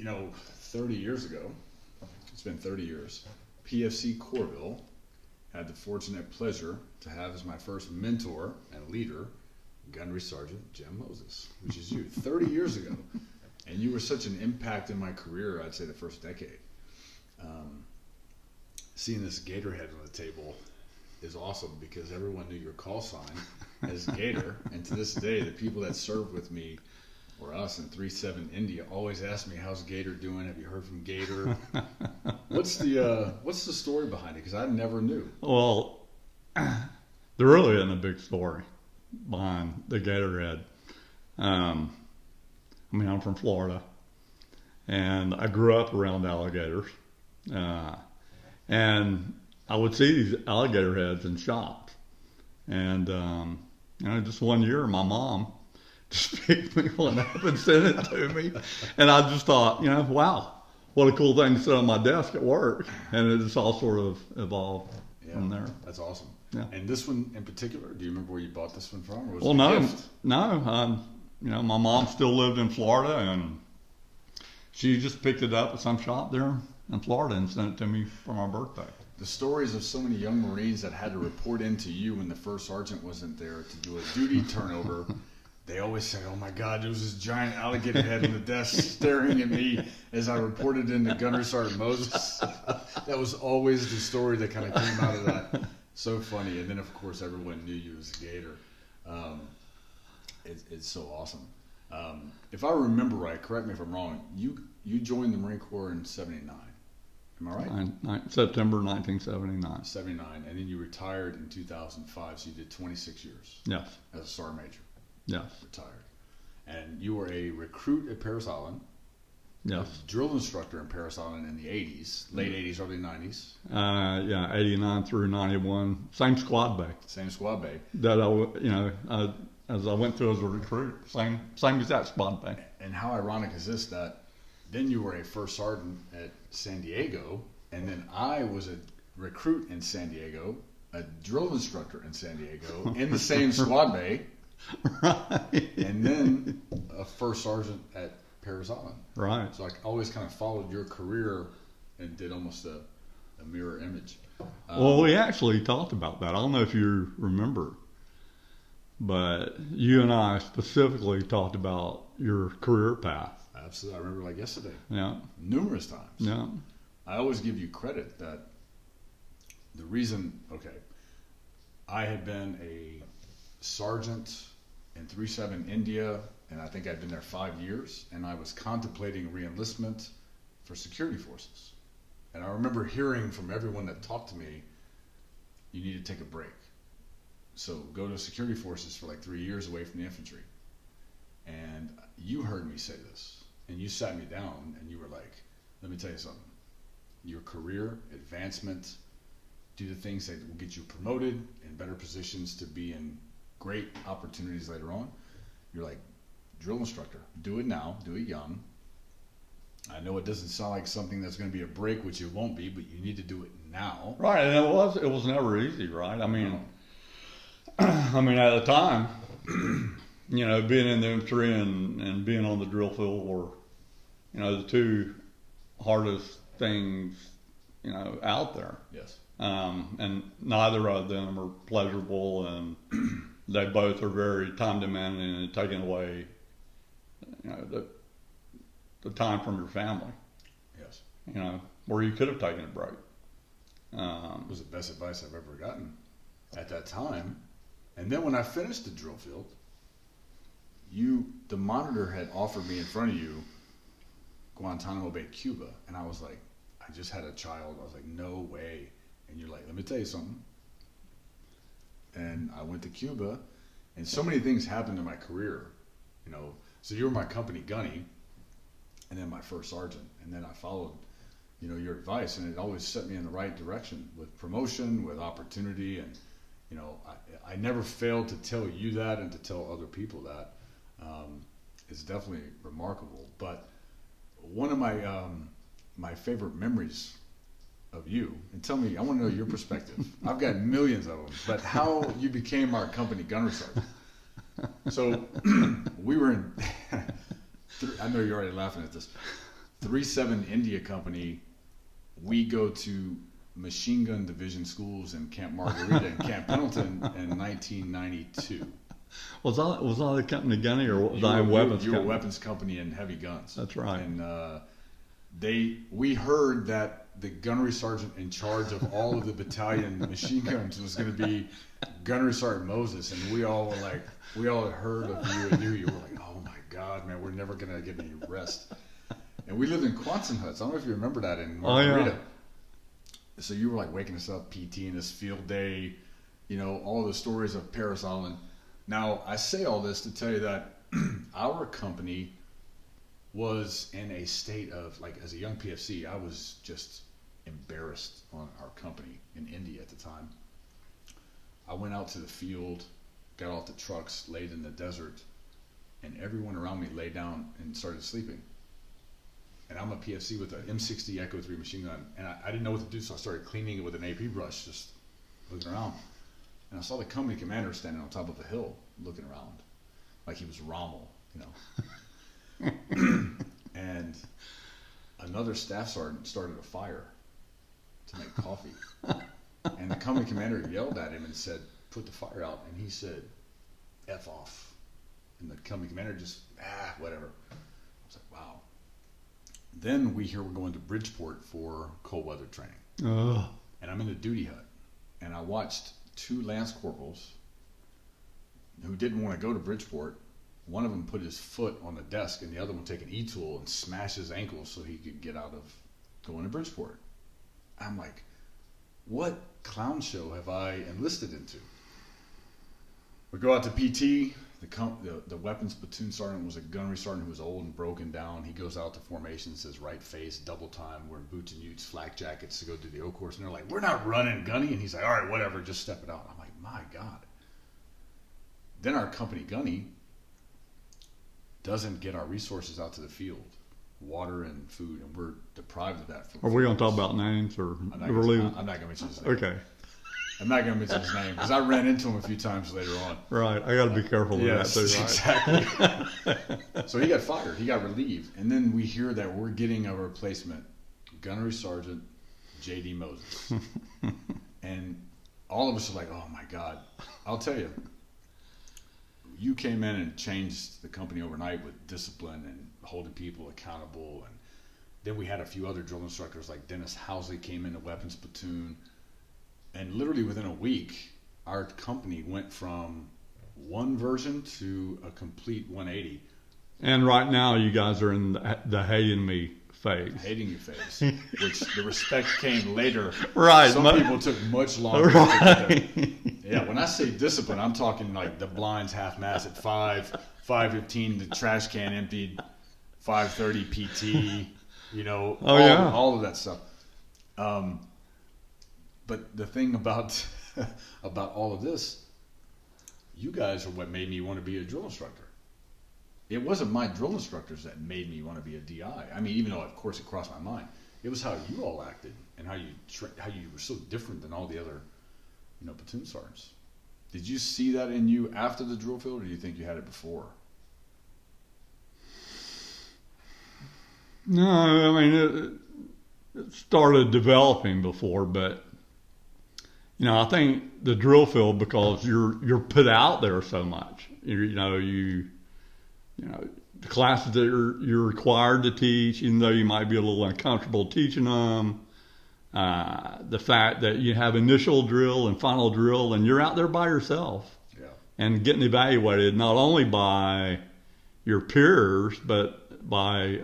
30 years ago, it's been 30 years, PFC Corville had the fortunate pleasure to have as my first mentor and leader, Gunnery Sergeant Jim Moses, which is you, 30 years ago. And you were such an impact in my career, I'd say the first decade. Seeing this gator head on the table is awesome because everyone knew your call sign as Gator. And to this day, the people that served with me or us in 3-7 India always ask me, how's Gator doing? Have you heard from Gator? What's the story behind it? Because I never knew. Well, there really isn't a big story behind the Gatorhead. I'm from Florida, and I grew up around alligators, and I would see these alligator heads in shops, and just one year, my mom just picked me one up and sent it to me, and I just thought, wow, what a cool thing to sit on my desk at work, and it just all sort of evolved from there. That's awesome. Yeah. And this one in particular, do you remember where you bought this one from? Or was Well, it a no, gift? no. My mom still lived in Florida, and she just picked it up at some shop there in Florida and sent it to me for my birthday. The stories of so many young Marines that had to report in to you when the first sergeant wasn't there to do a duty turnover, they always say, oh my God, there was this giant alligator head on the desk staring at me as I reported in to Gunnery Sergeant Moses. That was always the story that kind of came out of that. So funny. And then, of course, everyone knew you as a Gator. It's so awesome. If I remember right, correct me if I'm wrong, you joined the Marine Corps in 79. Am I right? September 1979. 79. And then you retired in 2005, so you did 26 years. Yes. As a sergeant major. Yes. Retired. And you were a recruit at Parris Island. Yes. A drill instructor in Parris Island in the 80s, late 80s, early 90s. 89 through 91. Same squad bay. Same squad bay. That as I went through as a recruit, same exact squad bay. And how ironic is this that then you were a first sergeant at San Diego, and then I was a recruit in San Diego, a drill instructor in San Diego, in the same squad bay, Right. and then a first sergeant at Parris Island. Right. So I always kind of followed your career and did almost a mirror image. Well, we actually talked about that. I don't know if you remember, but you and I specifically talked about your career path. Absolutely. I remember like yesterday. Yeah. Numerous times. Yeah. I always give you credit that the reason, I had been a sergeant in 3-7 India, and I think I'd been there 5 years, and I was contemplating re-enlistment for security forces. And I remember hearing from everyone that talked to me, you need to take a break. So go to security forces for like 3 years away from the infantry. And you heard me say this, and you sat me down, and you were like, let me tell you something. Your career, advancement, do the things that will get you promoted in better positions to be in great opportunities later on. You're like, drill instructor, do it now, do it young. I know it doesn't sound like something that's going to be a break, which it won't be, but you need to do it now. Right, and it was never easy, right? I mean, at the time, being in the infantry and being on the drill field were, the two hardest things, out there. Yes. And neither of them are pleasurable, and they both are very time demanding and taking away, the time from your family. Yes. Where you could have taken a break. It was the best advice I've ever gotten at that time. And then when I finished the drill field, the monitor had offered me in front of you Guantanamo Bay, Cuba, and I was like, I just had a child. I was like, no way. And you're like, let me tell you something. And I went to Cuba, and so many things happened in my career, So you were my company gunny, and then my first sergeant, and then I followed, your advice, and it always set me in the right direction with promotion, with opportunity, and I never failed to tell you that and to tell other people that. It's definitely remarkable. But one of my favorite memories of you, and tell me, I want to know your perspective. I've got millions of them, but how you became our company gunnery sergeant. So we were in, I know you're already laughing at this, 3-7 India Company, we go to machine gun division schools in Camp Margarita and Camp Pendleton in 1992. Was I the company gunny or was You I were, weapons you were a company? weapons company and heavy guns. That's right. And we heard that the gunnery sergeant in charge of all of the battalion machine guns was going to be Gunnery Sergeant Moses, and we all had heard of you and knew you. Were like, oh my God, man, we're never going to get any rest. And we lived in Quonset huts. I don't know if you remember that in Margarita. Oh, yeah. So you were like waking us up, PT in this field day, all the stories of Paris Island. Now, I say all this to tell you that our company was in a state of, like, as a young PFC, I was just embarrassed on our company in India at the time. I went out to the field, got off the trucks, laid in the desert, and everyone around me lay down and started sleeping. And I'm a PFC with an M60 Echo 3 machine gun, and I didn't know what to do, so I started cleaning it with an AP brush, just looking around. And I saw the company commander standing on top of a hill, looking around, like he was Rommel, And another staff sergeant started a fire to make coffee. And the company commander yelled at him and said, put the fire out. And he said, F off. And the company commander just, whatever. I was like, wow. Then we hear we're going to Bridgeport for cold weather training. Oh. And I'm in the duty hut. And I watched 2 Lance Corporals who didn't want to go to Bridgeport. One of them put his foot on the desk and the other one take an E-tool and smash his ankle so he could get out of going to Bridgeport. I'm like, what clown show have I enlisted into? We go out to PT. The weapons platoon sergeant was a gunnery sergeant who was old and broken down. He goes out to formation, says right face, double time, wearing boots and utes, flak jackets to go do the O course. And they're like, we're not running gunny. And he's like, all right, whatever, just step it out. I'm like, my God. Then our company gunny doesn't get our resources out to the field, water and food, and we're deprived of that. Are we going to talk about names or I'm not going to mention his name. Okay. I'm not going to mention his name because I ran into him a few times later on. Right. I got to be careful with that too, right? Exactly. So he got fired. He got relieved. And then we hear that we're getting a replacement, Gunnery Sergeant J.D. Moses. And all of us are like, oh my God. I'll tell you, you came in and changed the company overnight with discipline and holding people accountable. And then we had a few other drill instructors like Dennis Housley came in the weapons platoon. And literally within a week, our company went from one version to a complete 180. And right now, you guys are in the hating me phase. Hating you phase, which the respect came later. Right. Some people took much longer. Right. Yeah, when I say discipline, I'm talking like the blinds half mast at 5:15, the trash can emptied, 5:30 PT, all of that stuff. But the thing about all of this, you guys are what made me want to be a drill instructor. It wasn't my drill instructors that made me want to be a DI. I mean, even though of course it crossed my mind, it was how you all acted and how you were so different than all the other, platoon sergeants. Did you see that in you after the drill field, or do you think you had it before? No, I mean it started developing before, but I think the drill field, because you're put out there so much. The classes that you're required to teach, even though you might be a little uncomfortable teaching them. The fact that you have initial drill and final drill, and you're out there by yourself, and getting evaluated not only by your peers but by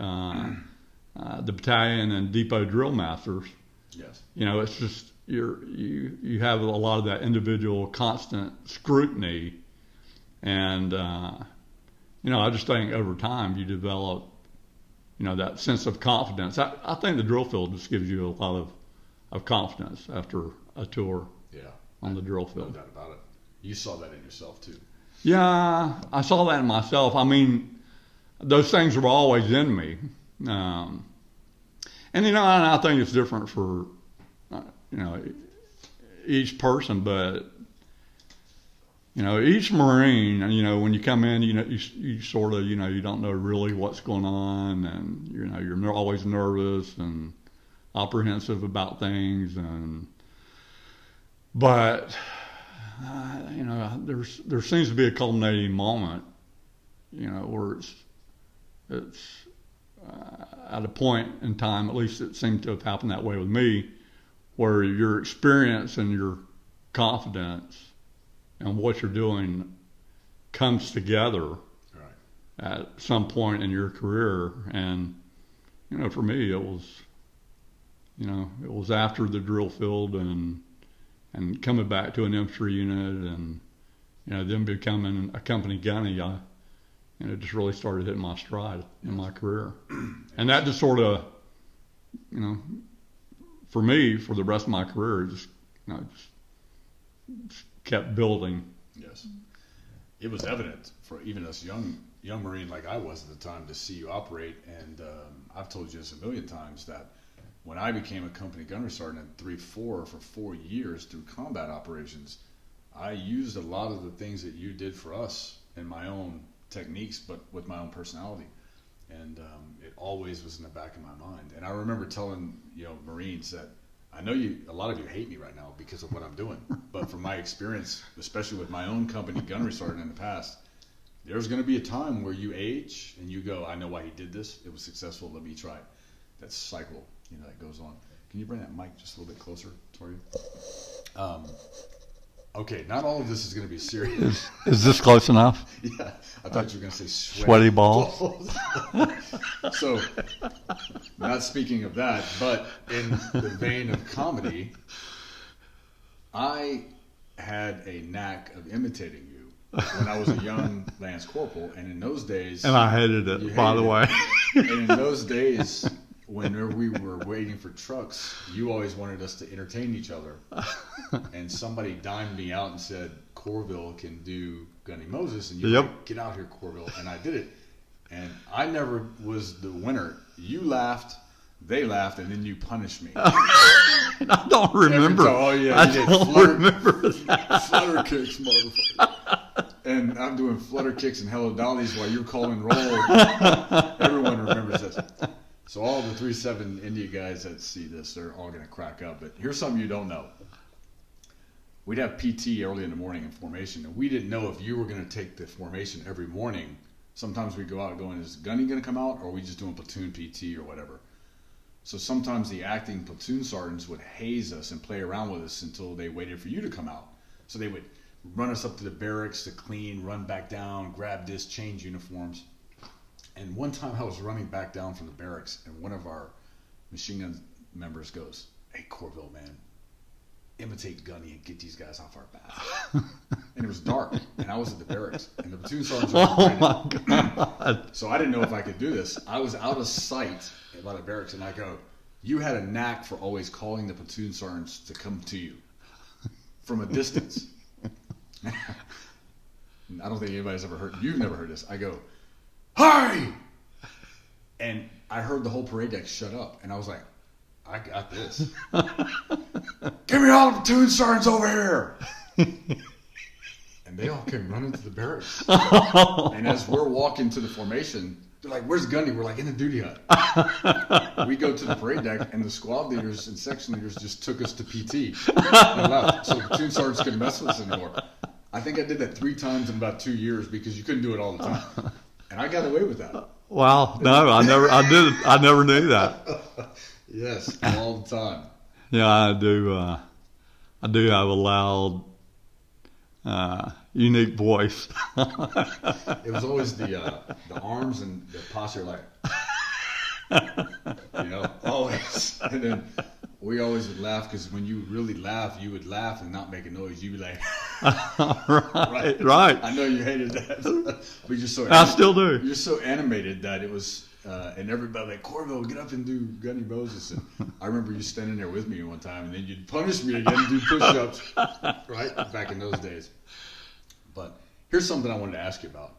the battalion and depot drill masters. Yes. It's just you have a lot of that individual constant scrutiny, and I just think over time you develop that sense of confidence. I think the drill field just gives you a lot of confidence after a tour on the drill field. No doubt about it. You saw that in yourself too. Yeah, I saw that in myself. I mean, those things were always in me. And I think it's different for each person, but each Marine, when you come in, you sort of, you don't know really what's going on, and you're always nervous and apprehensive about things, but there seems to be a culminating moment, where it's at a point in time, at least it seemed to have happened that way with me, where your experience and your confidence and what you're doing comes together at some point in your career. And for me, it was after the drill field and coming back to an infantry unit, and then becoming a company gunny. Just really started hitting my stride in my career, and that just sort of, for me, for the rest of my career, just kept building. Yes, it was evident for even us young Marine like I was at the time to see you operate. And I've told you this a million times that when I became a company gunnery sergeant in 3-4 for 4 years through combat operations, I used a lot of the things that you did for us in my own techniques, but with my own personality. And it always was in the back of my mind. And I remember telling Marines that I know a lot of you hate me right now because of what I'm doing, but from my experience, especially with my own company gunnery sergeant in the past, there's going to be a time where you age and you go, I know why he did this. It was successful. Let me try it. That cycle, that goes on. Can you bring that mic just a little bit closer toward you? Okay, not all of this is going to be serious. Is this close enough? Yeah, I thought you were going to say sweaty balls. So, not speaking of that, but in the vein of comedy, I had a knack of imitating you when I was a young Lance Corporal, and in those days... And I hated it, by the way. And in those days, whenever we were waiting for trucks, you always wanted us to entertain each other. And somebody dimed me out and said, Corville can do Gunny Moses, and you like, get out here, Corville. And I did it. And I never was the winner. You laughed, they laughed, and then you punished me. I don't remember. Oh, yeah, I don't remember that. Flutter kicks, motherfucker. And I'm doing flutter kicks and hello dollies while you're calling roll. Everyone remembers this. So all the 3-7 India guys that see this, they're all going to crack up. But here's something you don't know. We'd have PT early in the morning in formation, and we didn't know if you were going to take the formation every morning. Sometimes we'd go out going, is Gunny going to come out, or are we just doing platoon PT or whatever? So sometimes the acting platoon sergeants would haze us and play around with us until they waited for you to come out. So they would run us up to the barracks to clean, run back down, grab this, change uniforms. And one time I was running back down from the barracks, and one of our machine gun members goes, hey, Corville, man, imitate Gunny and get these guys off our back. And it was dark, and I was at the barracks, and the platoon sergeants were Oh, my God. So I didn't know if I could do this. I was out of sight by the barracks, and I go, you had a knack for always calling the platoon sergeants to come to you from a distance. I don't think anybody's ever heard, you've never heard this. I go, hi! And I heard the whole parade deck shut up, and I was like, I got this. Give me all the platoon sergeants over here! And they all came running to the barracks. And as we're walking to the formation, they're like, where's Gunny? We're like, in the duty hut. We go to the parade deck, and the squad leaders and section leaders just took us to PT and left. So the platoon sergeants couldn't mess with us anymore. I think I did that 3 times in about 2 years because you couldn't do it all the time. And I got away with that. Wow. No, I never knew that. Yes, all the time. Yeah, I do have a loud, unique voice. It was always the arms and the posture, like, always. And then we always would laugh because when you really laugh, you would laugh and not make a noise. You'd be like, right. I know you hated that, but you're so. I still do. You're so animated that it was, and everybody like, Corville, get up and do Gunny Moses. And I remember you standing there with me one time, and then you'd punish me again and do push-ups, right? Back in those days. But here's something I wanted to ask you about.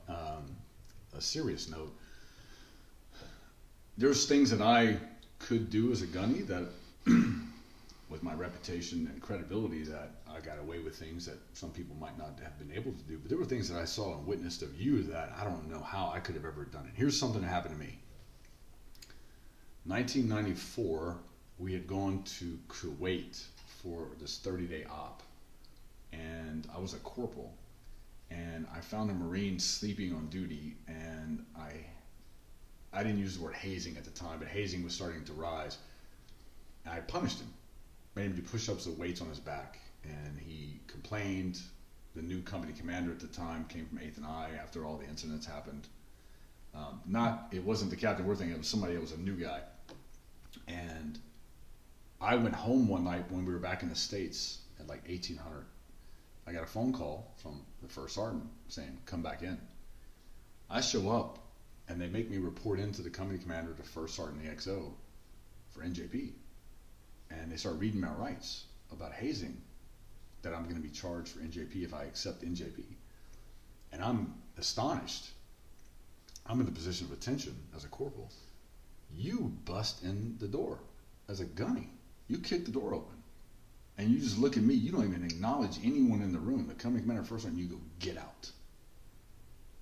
A serious note. There's things that I could do as a gunny that with my reputation and credibility that I got away with things that some people might not have been able to do. But there were things that I saw and witnessed of you that I don't know how I could have ever done it. Here's something that happened to me. 1994, we had gone to Kuwait for this 30-day op. And I was a corporal. And I found a Marine sleeping on duty. And I didn't use the word hazing at the time, but hazing was starting to rise. And I punished him. Made him do push-ups with weights on his back, and he complained. The new company commander at the time came from 8th and I after all the incidents happened. It wasn't the Captain Worth thing, it was somebody, it was a new guy. And I went home one night when we were back in the States at like 1800. I got a phone call from the first sergeant saying, come back in. I show up, and they make me report into the company commander, the first sergeant, the XO, for NJP. And they start reading my rights about hazing, that I'm going to be charged for NJP if I accept NJP. And I'm astonished. I'm in the position of attention as a corporal. You bust in the door as a gunny. You kick the door open. And you just look at me. You don't even acknowledge anyone in the room. The company commander first one, you go, get out.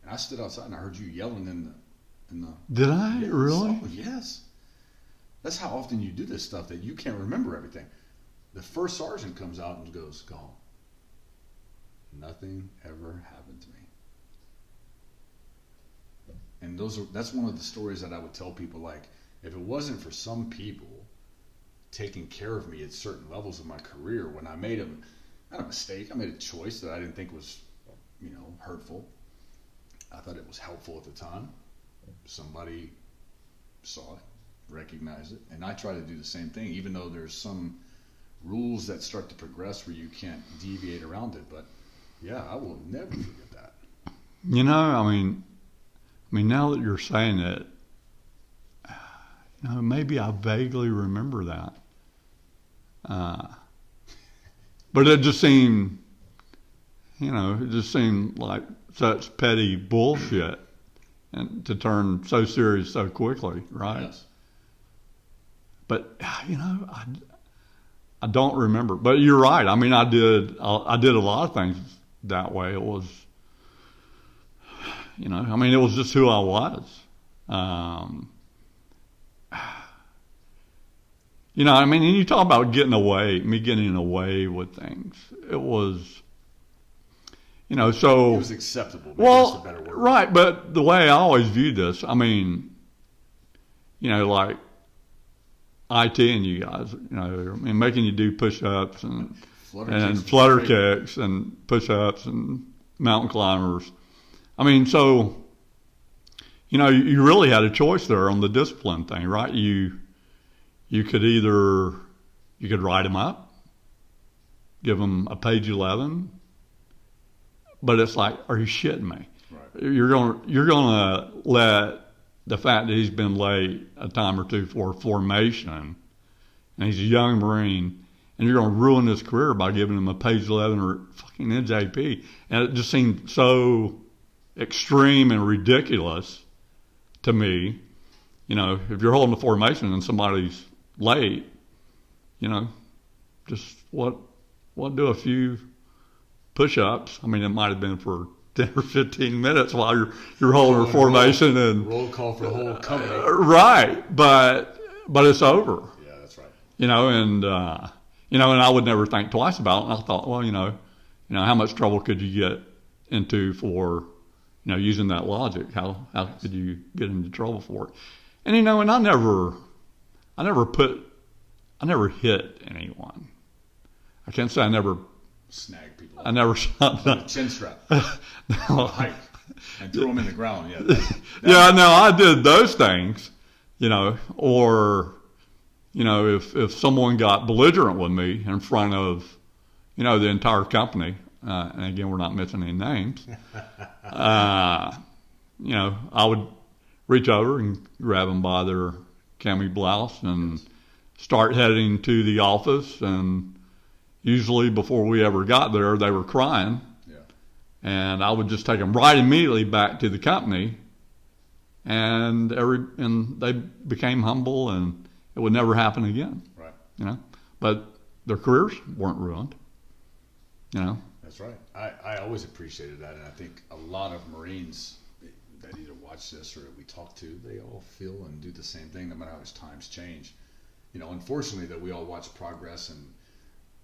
And I stood outside and I heard you yelling in the Did I? Yes. Really? Oh, yes. That's how often you do this stuff that you can't remember everything. The first sergeant comes out and goes, go home. Nothing ever happened to me. And that's one of the stories that I would tell people, like, if it wasn't for some people taking care of me at certain levels of my career, when I made not a mistake, I made a choice that I didn't think was, hurtful. I thought it was helpful at the time. Somebody saw it, recognized it, and I try to do the same thing, even though there's some rules that start to progress where you can't deviate around it. But yeah, I will never forget that. I mean, now that you're saying it, maybe I vaguely remember that. But it just seemed, like such petty bullshit, and to turn so serious so quickly, right? Yes. But I don't remember. But you're right. I mean, I did a lot of things that way. It was, it was just who I was. And you talk about getting away with things. It was, so. It was acceptable. Maybe that's a better word. Right. But the way I always viewed this, like IT and you guys, making you do push-ups and flutter kicks and push-ups and mountain climbers. So, you really had a choice there on the discipline thing, right? You could write them up, give them a page 11, but it's like, are you shitting me? Right. You're gonna let the fact that he's been late a time or two for formation, and he's a young Marine, and you're going to ruin his career by giving him a page 11 or fucking NJP. And it just seemed so extreme and ridiculous to me. If you're holding a formation and somebody's late, just what do a few push-ups. It might have been for 10 or 15 minutes while you're holding a formation and roll call for the whole company. Right, but it's over. Yeah, that's right. And I would never think twice about it. And I thought, well, how much trouble could you get into for, using that logic? How could you get into trouble for it? And and I never hit anyone. I can't say I never snag people. I never shot chin strap. Hike and throw them in the ground. Yeah. I did those things, or if someone got belligerent with me in front of the entire company, and again we're not mentioning any names, I would reach over and grab them by their cami blouse and start heading to the office, and usually before we ever got there, they were crying. Yeah. And I would just take them right immediately back to the company, and they became humble, and it would never happen again. Right. But their careers weren't ruined. You know. That's right. I always appreciated that, and I think a lot of Marines that either watch this or that we talk to, they all feel and do the same thing, no matter how much times change. You know, unfortunately, that we all watch progress and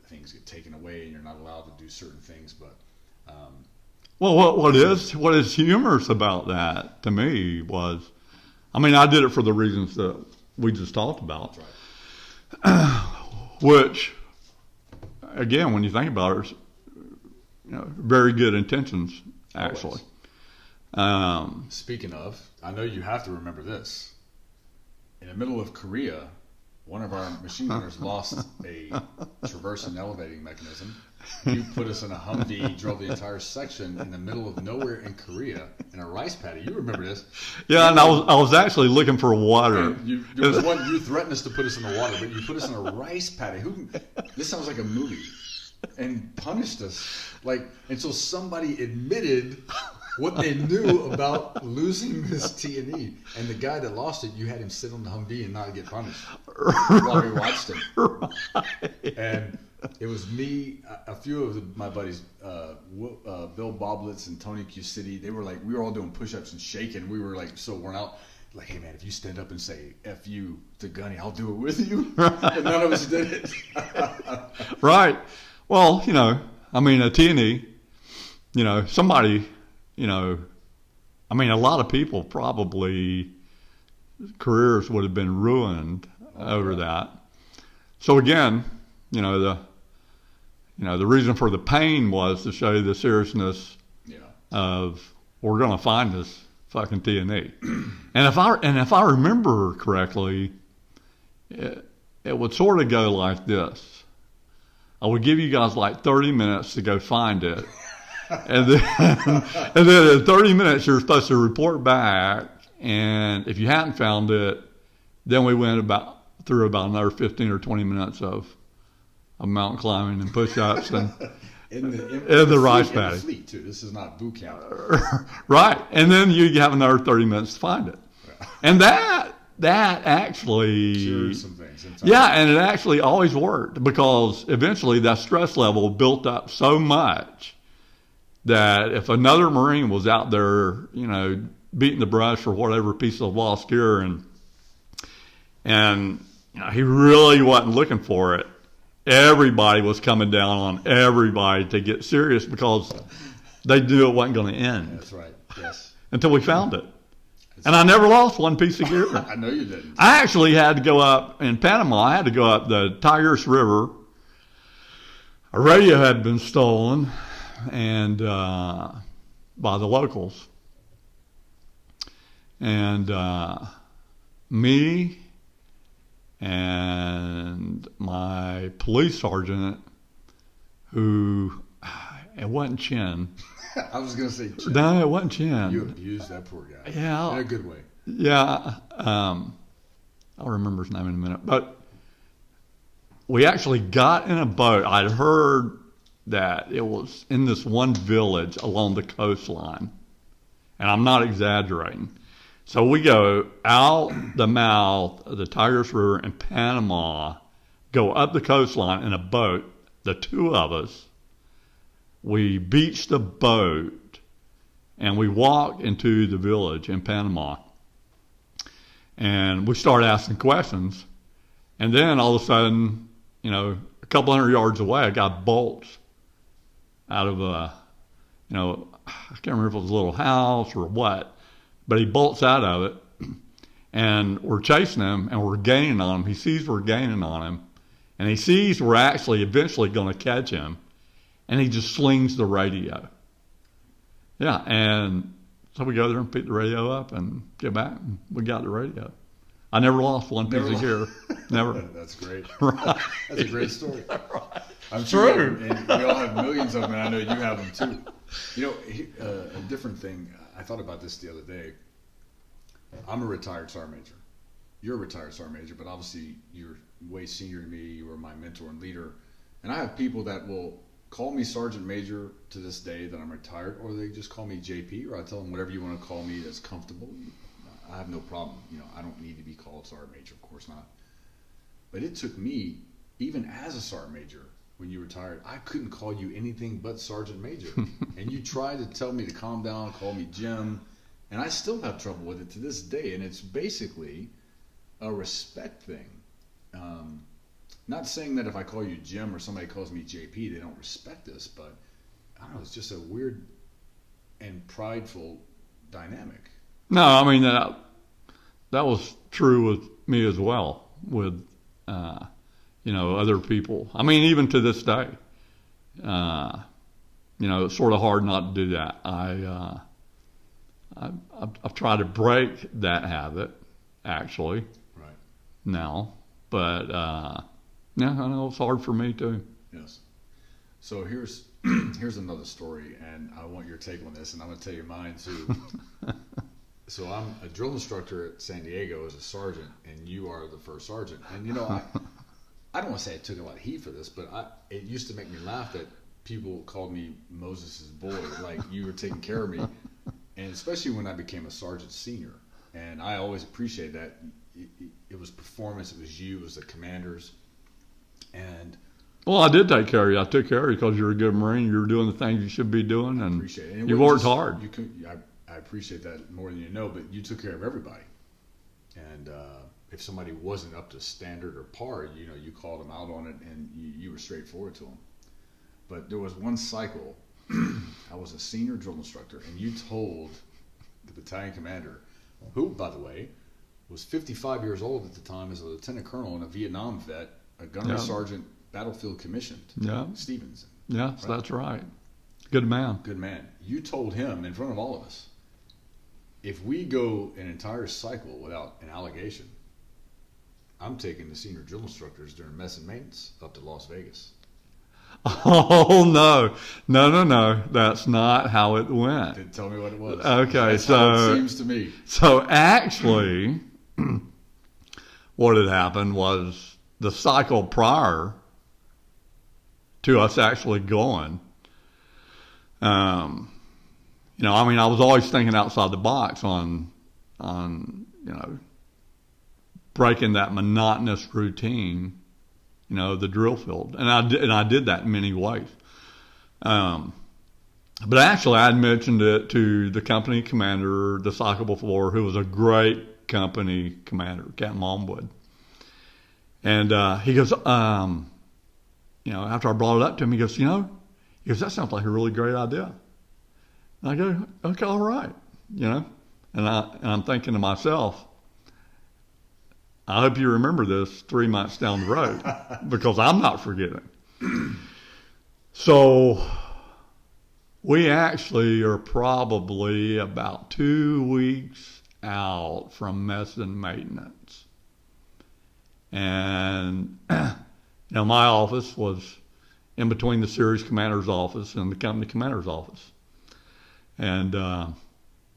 things get taken away, and you're not allowed to do certain things. But well, what is humorous about that to me was, I mean, I did it for the reasons that we just talked about, that's right. Which, again, when you think about it, very good intentions, actually. Speaking of, I know you have to remember this. In the middle of Korea, one of our machine gunners lost a traverse and elevating mechanism. You put us in a Humvee, drove the entire section in the middle of nowhere in Korea in a rice paddy. You remember this? Yeah, and I was actually looking for water. There was one, you threatened us to put us in the water, but you put us in a rice paddy. This sounds like a movie. And punished us, until somebody admitted what they knew about losing this T&E. And the guy that lost it, you had him sit on the Humvee and not get punished while we watched him. Right. And it was me, a few of my buddies, Bill Boblitz and Tony Q City. They were we were all doing push-ups and shaking. We were so worn out. Hey man, if you stand up and say F you to Gunny, I'll do it with you. And none of us did it. Right. Well, I mean, a T&E, somebody, I mean, a lot of people probably careers would have been ruined over that. So again, the reason for the pain was to show you the seriousness of we're going to find this fucking T&E. And if I remember correctly, it would sort of go like this. I would give you guys 30 minutes to go find it. And then in 30 minutes, you're supposed to report back. And if you hadn't found it, then we went through about another 15 or 20 minutes of mountain climbing and push-ups and in the rice paddy. Fleet too. This is not boot camp. Right. And then you have another 30 minutes to find it. And that actually cured some things. Yeah, and it actually always worked because eventually that stress level built up so much that if another Marine was out there, beating the brush for whatever piece of lost gear and he really wasn't looking for it, everybody was coming down on everybody to get serious because they knew it wasn't going to end. That's right. Yes. Until we found it. And I never lost one piece of gear. I know you didn't. I actually had to go up in Panama. I had to go up the Tigris River. A radio had been stolen and by the locals. And me and my police sergeant, who, it wasn't Chin. I was going to say Chin. No, it wasn't Chin. You abused that poor guy. Yeah. In a good way. Yeah. I'll remember his name in a minute. But we actually got in a boat. I'd heard that it was in this one village along the coastline. And I'm not exaggerating. So we go out the mouth of the Tigris River in Panama, go up the coastline in a boat, the two of us. We beach the boat, and we walk into the village in Panama. And we start asking questions. And then all of a sudden, a couple hundred yards away, a guy bolts out of I can't remember if it was a little house or what, but he bolts out of it. And we're chasing him, and we're gaining on him. He sees we're gaining on him. And he sees we're actually eventually going to catch him. And he just slings the radio. Yeah, and so we go there and pick the radio up and get back, and we got the radio. I never lost one piece of gear. Never. That's great. Right. That's a great story. Right. I'm sure, and we all have millions of them, and I know you have them too. A different thing, I thought about this the other day. I'm a retired sergeant major. You're a retired sergeant major, but obviously you're way senior to me. You were my mentor and leader. And I have people that will call me sergeant major to this day that I'm retired, or they just call me JP, or I tell them whatever you want to call me that's comfortable. I have no problem. I don't need to be called sergeant major, of course not. But it took me, even as a sergeant major, when you retired, I couldn't call you anything but sergeant major. And you tried to tell me to calm down, call me Jim, and I still have trouble with it to this day. And it's basically a respect thing. Not saying that if I call you Jim or somebody calls me JP, they don't respect us, but I don't know, it's just a weird and prideful dynamic. No, I mean, that was true with me as well, with, other people. I mean, even to this day, it's sort of hard not to do that. I've tried to break that habit, actually, right now, but I know it's hard for me too. Yes. So here's another story, and I want your take on this, and I'm going to tell you mine too. So I'm a drill instructor at San Diego as a sergeant, and you are the first sergeant. And I don't want to say I took a lot of heat for this, but it used to make me laugh that people called me Moses' boy, like you were taking care of me, and especially when I became a sergeant senior. And I always appreciated that. It was performance, it was you, it was the commanders. And well, I did take care of you. I took care of you because you're a good Marine. You were doing the things you should be doing, and appreciate it. And you worked hard. I appreciate that more than you know, but you took care of everybody. And if somebody wasn't up to standard or par, you called them out on it, and you were straightforward to them. But there was one cycle, I was a senior drill instructor, and you told the battalion commander, who, by the way, was 55 years old at the time as a lieutenant colonel and a Vietnam vet, a gunnery sergeant, battlefield commissioned, Stevenson. Yes, right? That's right. Good man. Good man. You told him in front of all of us, if we go an entire cycle without an allegation, I'm taking the senior drill instructors during mess and maintenance up to Las Vegas. Oh, no. That's not how it went. Didn't tell me what it was. Okay, That's how it seems to me. So actually, what had happened was the cycle prior to us actually going, I was always thinking outside the box on breaking that monotonous routine, the drill field, and I did that in many ways. But actually, I had mentioned it to the company commander the cycle before, who was a great company commander, Captain Longwood, and he goes, after I brought it up to him, he goes, that sounds like a really great idea. And I go, okay, all right, and I'm thinking to myself, I hope you remember this 3 months down the road, because I'm not forgetting. So we actually are probably about 2 weeks out from mess and maintenance. And, my office was in between the series commander's office and the company commander's office. And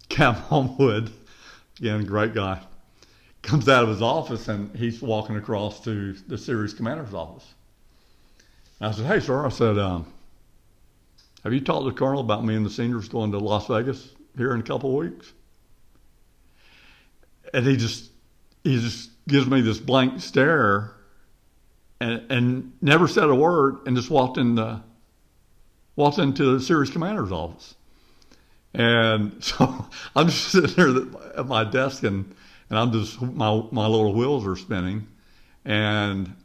Cam Homewood, again, a great guy, comes out of his office, and he's walking across to the series commander's office. And I said, hey, sir, have you talked to the colonel about me and the seniors going to Las Vegas here in a couple of weeks? And he just gives me this blank stare and never said a word, and just walked into the series commander's office. And so I'm just sitting there at my desk, and I'm just, my little wheels are spinning. And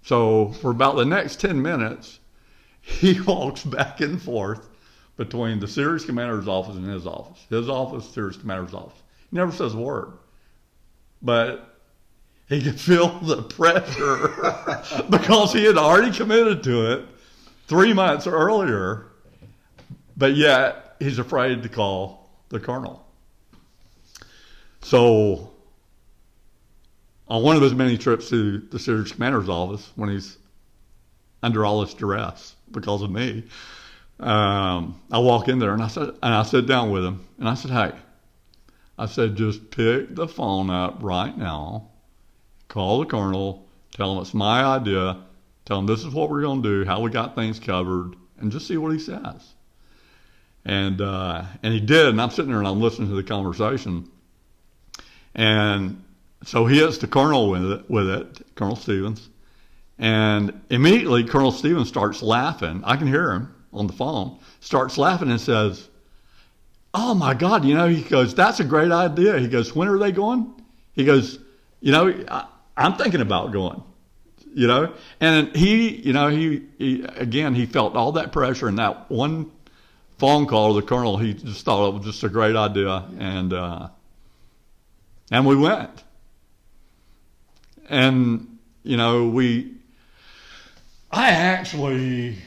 so for about the next 10 minutes, he walks back and forth between the series commander's office and his office. His office, series commander's office. He never says a word. But he could feel the pressure because he had already committed to it 3 months earlier. But yet, he's afraid to call the colonel. So, on one of his many trips to the series commander's office, when he's under all this duress because of me, I walk in there and I sit down with him, and I said, hey, just pick the phone up right now, call the colonel, tell him it's my idea, tell him this is what we're going to do, how we got things covered, and just see what he says. And he did, and I'm sitting there and I'm listening to the conversation. And so he hits the colonel with it, Colonel Stevens, And immediately Colonel Stevens starts laughing. I can hear him on the phone. Starts laughing and says, "Oh my God, he goes, that's a great idea." He goes, "When are they going?" He goes, "I'm thinking about going." And he felt all that pressure, and that one phone call to the colonel, he just thought it was just a great idea, and we went. And I actually,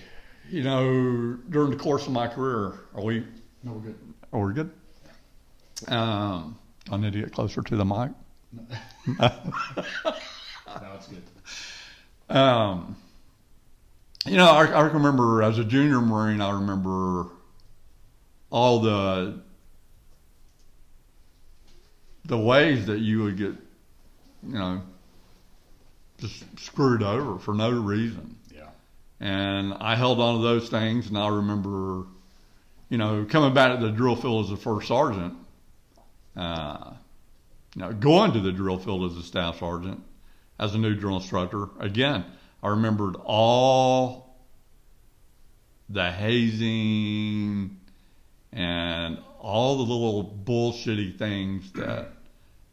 during the course of my career, No, we're good. are we good? I need to get closer to the mic. No, it's good. I remember as a junior Marine, I remember all the ways that you would get, just screwed over for no reason. Yeah. And I held on to those things, and I remember, coming back to the drill field as a first sergeant, going to the drill field as a staff sergeant, as a new drill instructor. Again, I remembered all the hazing and all the little bullshitty things that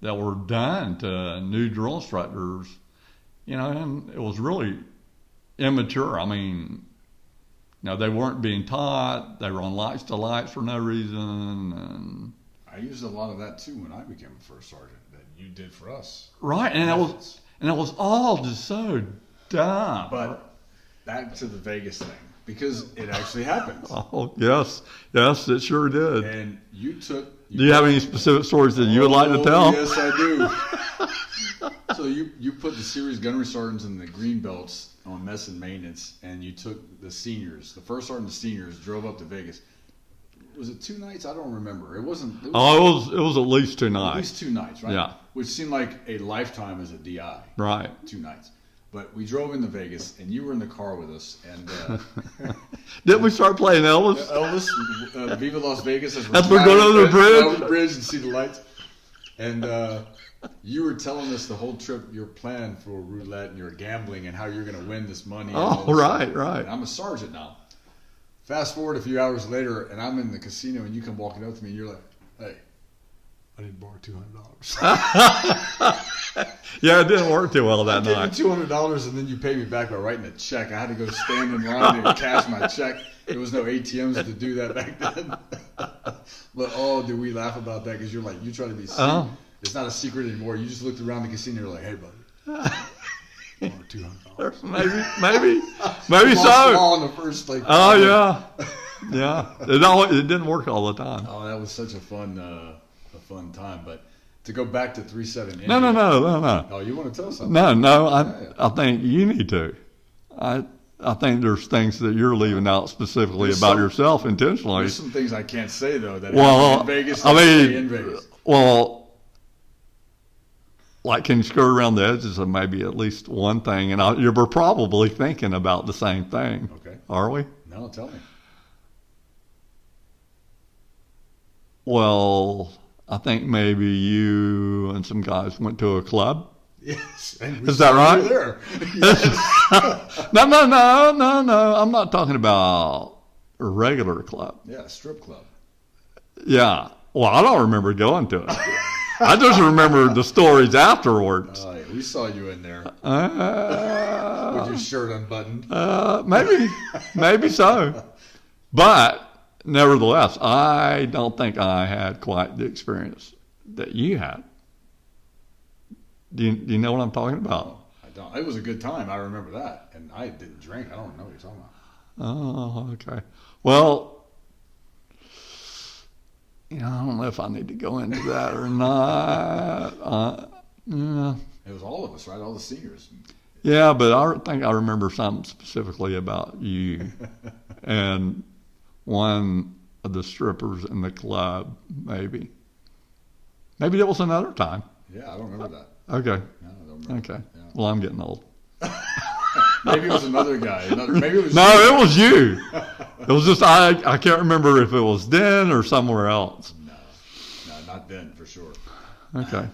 were done to new drill instructors, and it was really immature. I mean, they weren't being taught. They were on lights to lights for no reason. And I used a lot of that too when I became a first sergeant that you did for us. Right, and it was all just so dumb. But back to the Vegas thing, because it actually happened. Oh, yes, it sure did. And you took... Do you have any specific stories that you would like to tell? Yes, I do. So you put the series gunnery sergeants and the green belts on mess and maintenance, and you took the seniors, the first sergeant and the seniors, drove up to Vegas. Was it 2 nights? I don't remember. It was it was at least 2 nights. At least 2 nights, right? Yeah. Which seemed like a lifetime as a DI. Right. 2 nights. But we drove into Vegas, and you were in the car with us, and didn't we start playing Elvis? Elvis, Viva Las Vegas. As we're going over the bridge. Over the bridge and see the lights. And you were telling us the whole trip, your plan for roulette and your gambling and how you're going to win this money. Oh, right. And I'm a sergeant now. Fast forward a few hours later, and I'm in the casino, and you come walking up to me, and you're like, "Hey, I need to borrow $200." Yeah, it didn't work too well that night. I gave you $200, and then you paid me back by writing a check. I had to go stand in line and cash my check. There was no ATMs to do that back then. But did we laugh about that? Because you're like, you try to be secret. It's not a secret anymore. You just looked around the casino, and you're like, "Hey, buddy, $200." Maybe so. On the first, yeah. It didn't work all the time. Oh, that was such a fun time. But to go back to 3-7 India. No. Oh, you want to tell something? No. I think you need to. I think there's things that you're leaving out specifically about yourself intentionally. There's some things I can't say though that happened in Vegas. In Vegas. Well. Like, can you skirt around the edges of maybe at least one thing? And we're probably thinking about the same thing. Okay. Are we? No, tell me. Well, I think maybe you and some guys went to a club. Yes. Is that right? You there. Yes. No. I'm not talking about a regular club. Yeah, strip club. Yeah. Well, I don't remember going to it. I just remember the stories afterwards. Yeah, we saw you in there with your shirt unbuttoned. Maybe so. But nevertheless, I don't think I had quite the experience that you had. Do you know what I'm talking about? No, I don't. It was a good time. I remember that, and I didn't drink. I don't know what you're talking about. Oh, okay. Well. I don't know if I need to go into that or not. Yeah. It was all of us, right? All the seniors. Yeah, but I think I remember something specifically about you and one of the strippers in the club, maybe. Maybe it was another time. Yeah, I don't remember that. Okay. No, I don't remember. Okay. Yeah. Well, I'm getting old. Maybe it was another guy. Maybe it was No, it was you. It was just, I can't remember if it was then or somewhere else. No, not then for sure. Okay.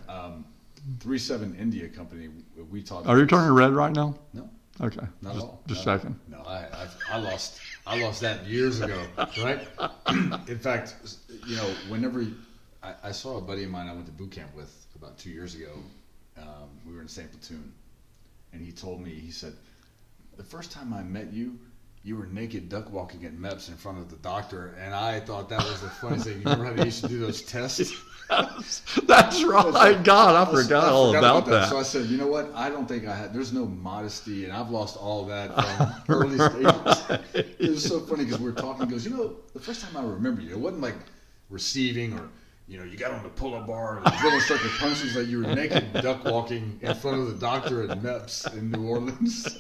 3-7 India Company, we talked. Are you turning red right now? No. Okay. Not at all. Just No. checking. No, I lost that years ago, right? In fact, whenever I saw a buddy of mine I went to boot camp with about 2 years ago, we were in the same platoon, and he told me, he said, the first time I met you, you were naked duck walking at MEPS in front of the doctor, and I thought that was the funniest thing. You remember how they used to do those tests? That's right. God, I forgot all about that. So I said, you know what? I don't think there's no modesty, and I've lost all of that from early stages. It was so funny because we were talking. He goes, the first time I remember you, it wasn't like receiving or, you got on the pull-up bar and the drill instructor punched you. Like you were naked duck walking in front of the doctor at MEPS in New Orleans.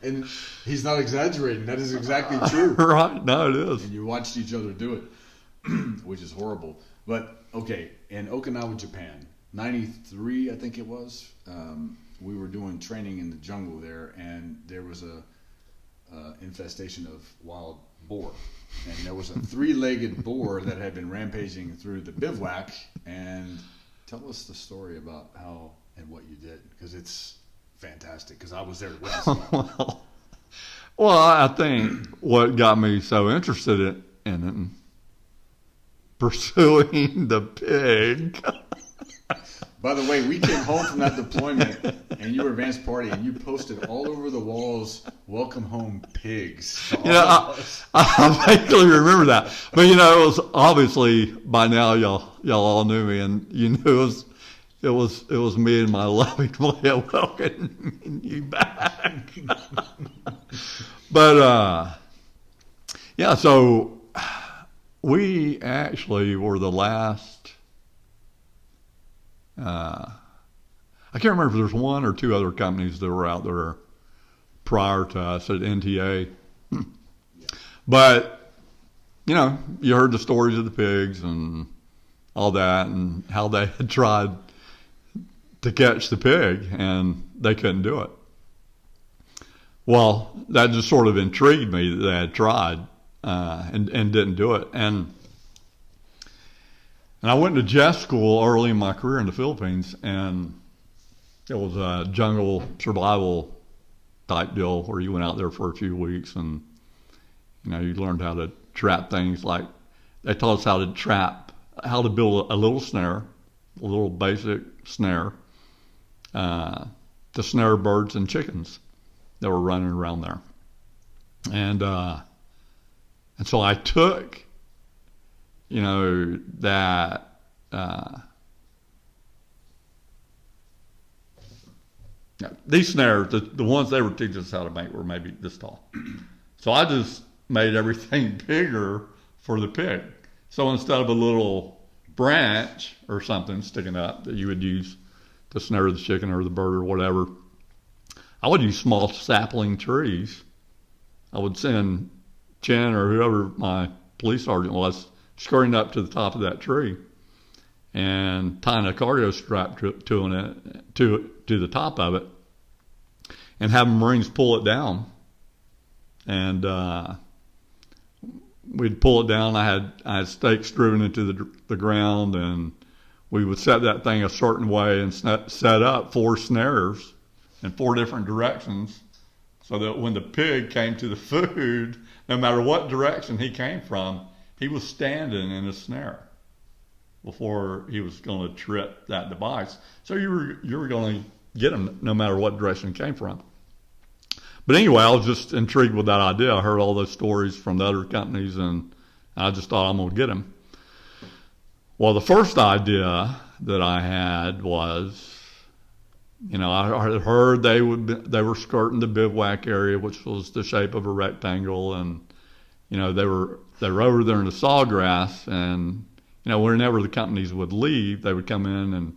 And he's not exaggerating. That is exactly true. Right. No, it is. And you watched each other do it, which is horrible. But, okay, in Okinawa, Japan, 93, I think it was, we were doing training in the jungle there, and there was a infestation of wild boar. And there was a 3-legged boar that had been rampaging through the bivouac. And tell us the story about how and what you did, because it's fantastic, because I was there to witness it. Well, I think what got me so interested in it, pursuing the pig. By the way, we came home from that deployment, and you were advanced party, and you posted all over the walls, "Welcome home, pigs." I vaguely remember that, but it was obviously by now y'all all knew me, and you knew it was me and my loving way of welcoming you back. But yeah, so we actually were the last. I can't remember if there's one or two other companies that were out there prior to us at NTA. But, you heard the stories of the pigs and all that and how they had tried to catch the pig and they couldn't do it. Well, that just sort of intrigued me that they had tried and didn't do it. And I went to Jeff school early in my career in the Philippines, and it was a jungle survival type deal where you went out there for a few weeks and, you learned how to trap things like, they taught us how to build a little snare, a little basic snare, to snare birds and chickens that were running around there. And so I took, that these snares, the ones they were teaching us how to make were maybe this tall. So I just made everything bigger for the pig. So instead of a little branch or something sticking up that you would use to snare the chicken or the bird or whatever, I would use small sapling trees. I would send Chen or whoever my police sergeant was scurrying up to the top of that tree and tying a cargo strap to the top of it and having Marines pull it down. And we'd pull it down. I had stakes driven into the ground, and we would set that thing a certain way and set up 4 snares in 4 different directions so that when the pig came to the food, no matter what direction he came from, he was standing in a snare before he was going to trip that device. So you were going to get him no matter what direction he came from. But anyway, I was just intrigued with that idea. I heard all those stories from the other companies, and I just thought, I'm going to get him. Well, the first idea that I had was, I heard they were skirting the bivouac area, which was the shape of a rectangle, and they were over there in the sawgrass, and whenever the companies would leave, they would come in and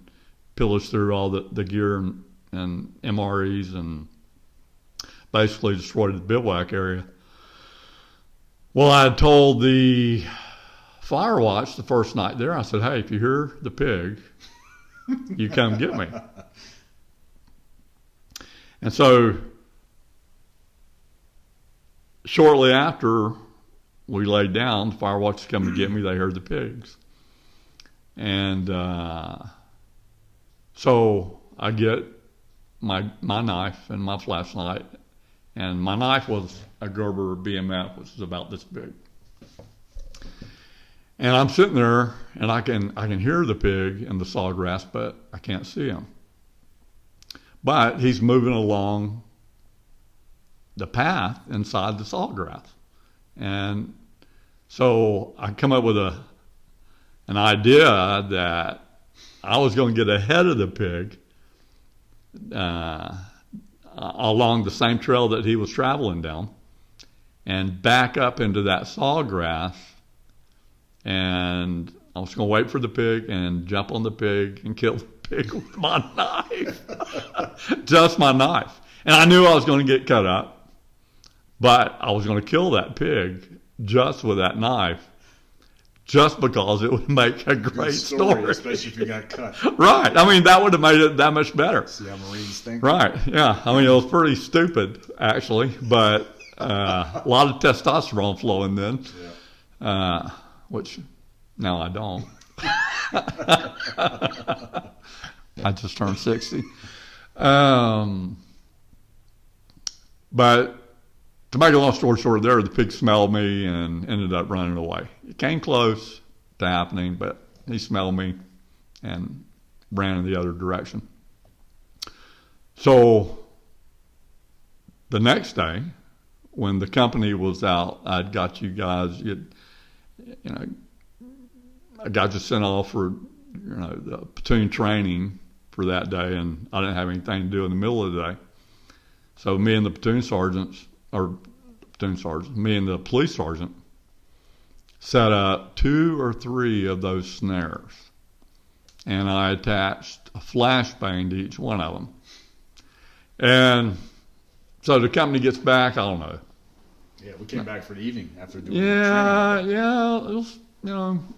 pillage through all the gear and MREs and basically destroyed the bivouac area. Well, I had told the fire watch the first night there, I said, hey, if you hear the pig, you come get me. And so shortly after we laid down, the fire watch come to get me, they heard the pigs. And so I get my knife and my flashlight, and my knife was a Gerber BMF, which is about this big. And I'm sitting there, and I can hear the pig in the sawgrass, but I can't see him. But he's moving along the path inside the sawgrass. And so I come up with an idea that I was going to get ahead of the pig along the same trail that he was traveling down and back up into that sawgrass. And I was going to wait for the pig and jump on the pig and kill the pig with my knife. Just my knife. And I knew I was going to get cut up, but I was going to kill that pig just with that knife, just because it would make a great story. Especially if you got cut. Right. I mean, that would have made it that much better. See how Marines think? Right. Yeah. I mean, it was pretty stupid, actually, but a lot of testosterone flowing then. Yeah. Which now I don't. I just turned 60. But to make a long story short, there, the pig smelled me and ended up running away. It came close to happening, but he smelled me and ran in the other direction. So the next day, when the company was out, I'd got you guys, I got you sent off for, the platoon training for that day, and I didn't have anything to do in the middle of the day. So me and the me and the police sergeant set up 2 or 3 of those snares, and I attached a flashbang to each one of them. And so the company gets back, I don't know. Yeah, we came back for the evening after doing the training. Yeah, it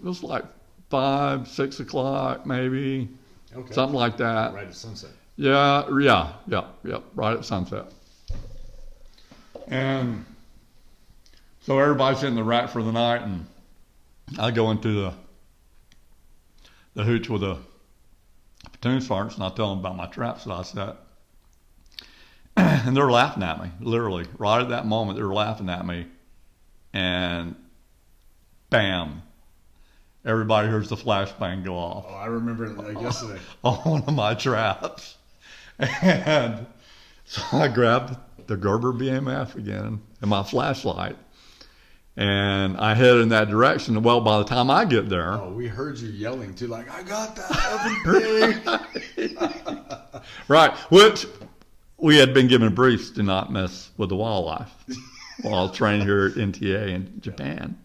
was like 5, 6 o'clock maybe, something like that. Right at sunset. Yeah, right at sunset. And so everybody's in the rack for the night, and I go into the hooch with the platoon sergeants, and I tell them about my traps that I set. And they're laughing at me, literally. Right at that moment, they were laughing at me. And bam, everybody hears the flashbang go off. Oh, I remember it yesterday. On one of my traps. And so I grabbed the Gerber BMF again and my flashlight, and I head in that direction. Well, by the time I get there... Oh, we heard you yelling too, like, I got that effing pig. Right, which we had been given briefs to not mess with the wildlife while I was training here at NTA in Japan.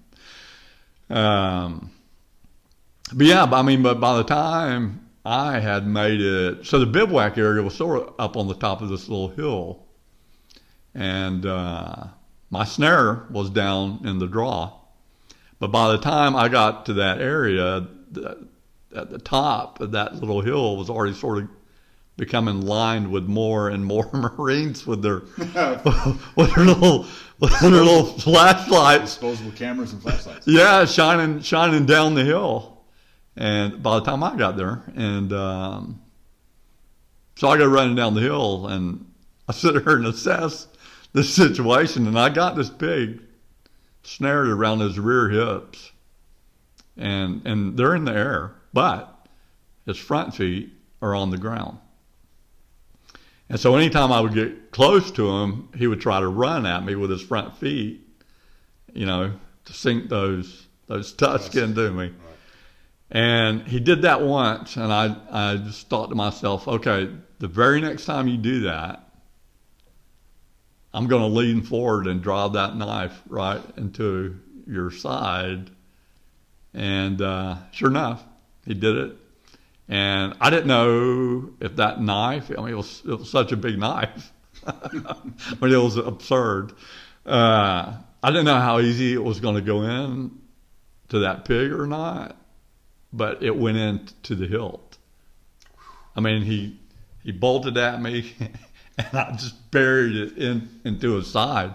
But by the time I had made it, so the bivouac area was sort of up on the top of this little hill, and my snare was down in the draw. But by the time I got to that area, at the top of that little hill was already sort of becoming lined with more and more Marines with their little flashlights, disposable cameras and flashlights. Yeah, shining down the hill. And by the time I got there, and so I go running down the hill, and I sit there and assess this situation, and I got this pig snared around his rear hips, and they're in the air, but his front feet are on the ground. And so anytime I would get close to him, he would try to run at me with his front feet, to sink those tusks into me. Right. And he did that once, and I just thought to myself, okay, the very next time you do that, I'm going to lean forward and drive that knife right into your side. And sure enough, he did it. And I didn't know if that knife, it was such a big knife. But it was absurd. I didn't know how easy it was going to go in to that pig or not, but it went into the hilt. I mean, he bolted at me, and I just buried it into his side.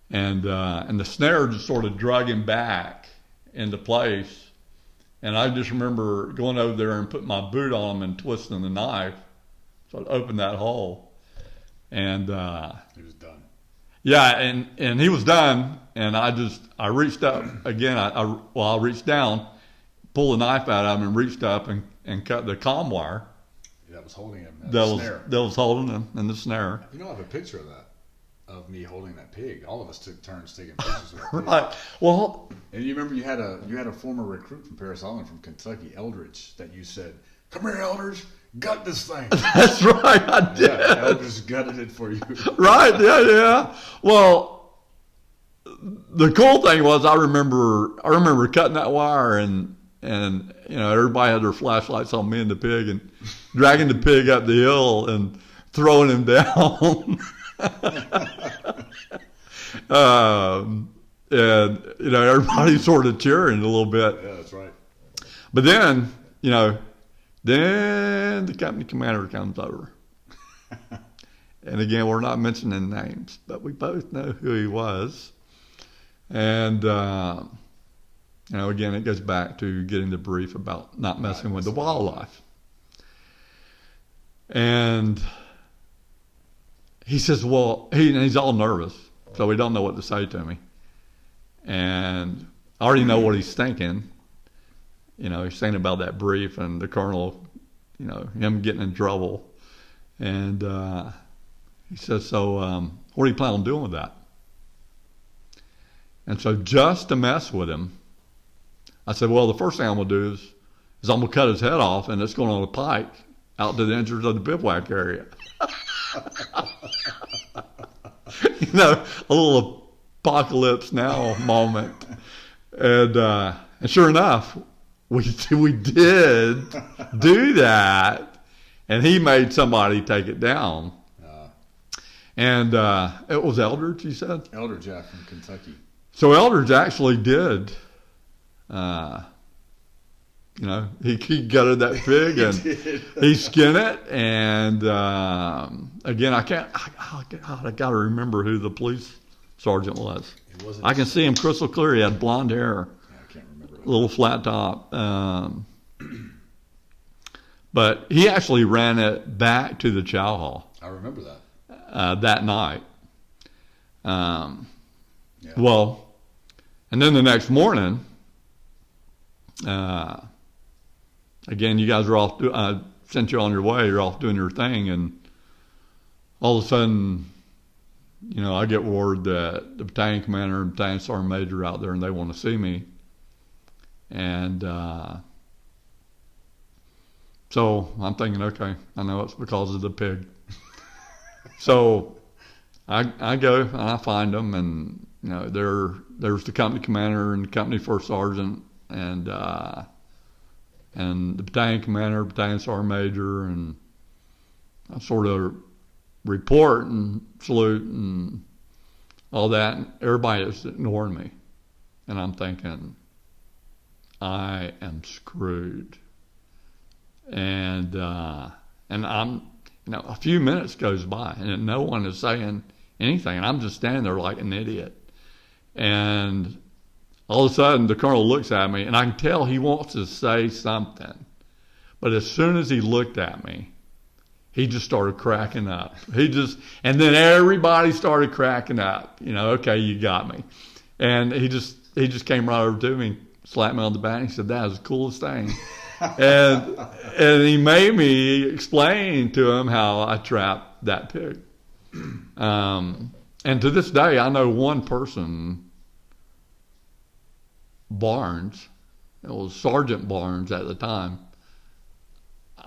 And the snare just sort of drug him back into place. And I just remember going over there and putting my boot on him and twisting the knife So I opened that hole, and He was done. yeah, and he was done, and I reached up again. I reached down, pulled a knife out of him, and reached up and cut the comm wire That was holding him. that was holding him in the snare. You know, I have a picture of that, of me holding that pig. All of us took turns taking pictures of that pig. Right. Well, And you remember you had a former recruit from Paris Island from Kentucky, Eldridge, that you said, "Come here, Eldridge, gut this thing." that's right. I did. Yeah, Eldridge gutted it for you. Right. Yeah. Well, the cool thing was I remember cutting that wire and everybody had their flashlights on me and the pig and dragging the pig up the hill and throwing him down. And everybody sort of cheering a little bit. Yeah, that's right. But then then the company commander comes over. And again, we're not mentioning names, but we both know who he was. And, again, it goes back to getting the brief about not messing with the wildlife. And he says, well, he's all nervous, so he don't know what to say to me. And I already know what he's thinking. He's thinking about that brief and the colonel, him getting in trouble. And he says, so what do you plan on doing with that? And so just to mess with him, I said, well, the first thing I'm going to do is I'm going to cut his head off, and it's going on a pike out to the entrance of the bivouac area. A little apocalypse now moment. And sure enough, we did do that, and he made somebody take it down. And it was Eldridge, you said? Eldridge, yeah, from Kentucky. So Eldridge actually did, he gutted that pig and he skinned it. And again, I got to remember who the police sergeant was. I can see him crystal clear. He had blonde hair, Yeah, I can't remember. little flat top. But he actually ran it back to the chow hall. I remember that. That night. Yeah. Well, and then the next morning, again, you guys are off. I sent you on your way. You're off doing your thing, and all of a sudden, I get word that the battalion commander and battalion sergeant major are out there, and they want to see me. And so I'm thinking, okay, I know it's because of the pig. So I go and I find them, and there's the company commander and the company first sergeant and the battalion commander, battalion sergeant major, and I sort of report and salute and all that. And everybody is ignoring me, and I'm thinking, I am screwed. And I'm, a few minutes goes by and no one is saying anything, and I'm just standing there like an idiot. And all of a sudden, the colonel looks at me, and I can tell he wants to say something. But as soon as he looked at me, he just started cracking up. And then everybody started cracking up. Okay, you got me. And he just came right over to me, slapped me on the back, and he said, "That was the coolest thing." and he made me explain to him how I trapped that pig. And to this day, I know one person, Barnes. It was Sergeant Barnes at the time.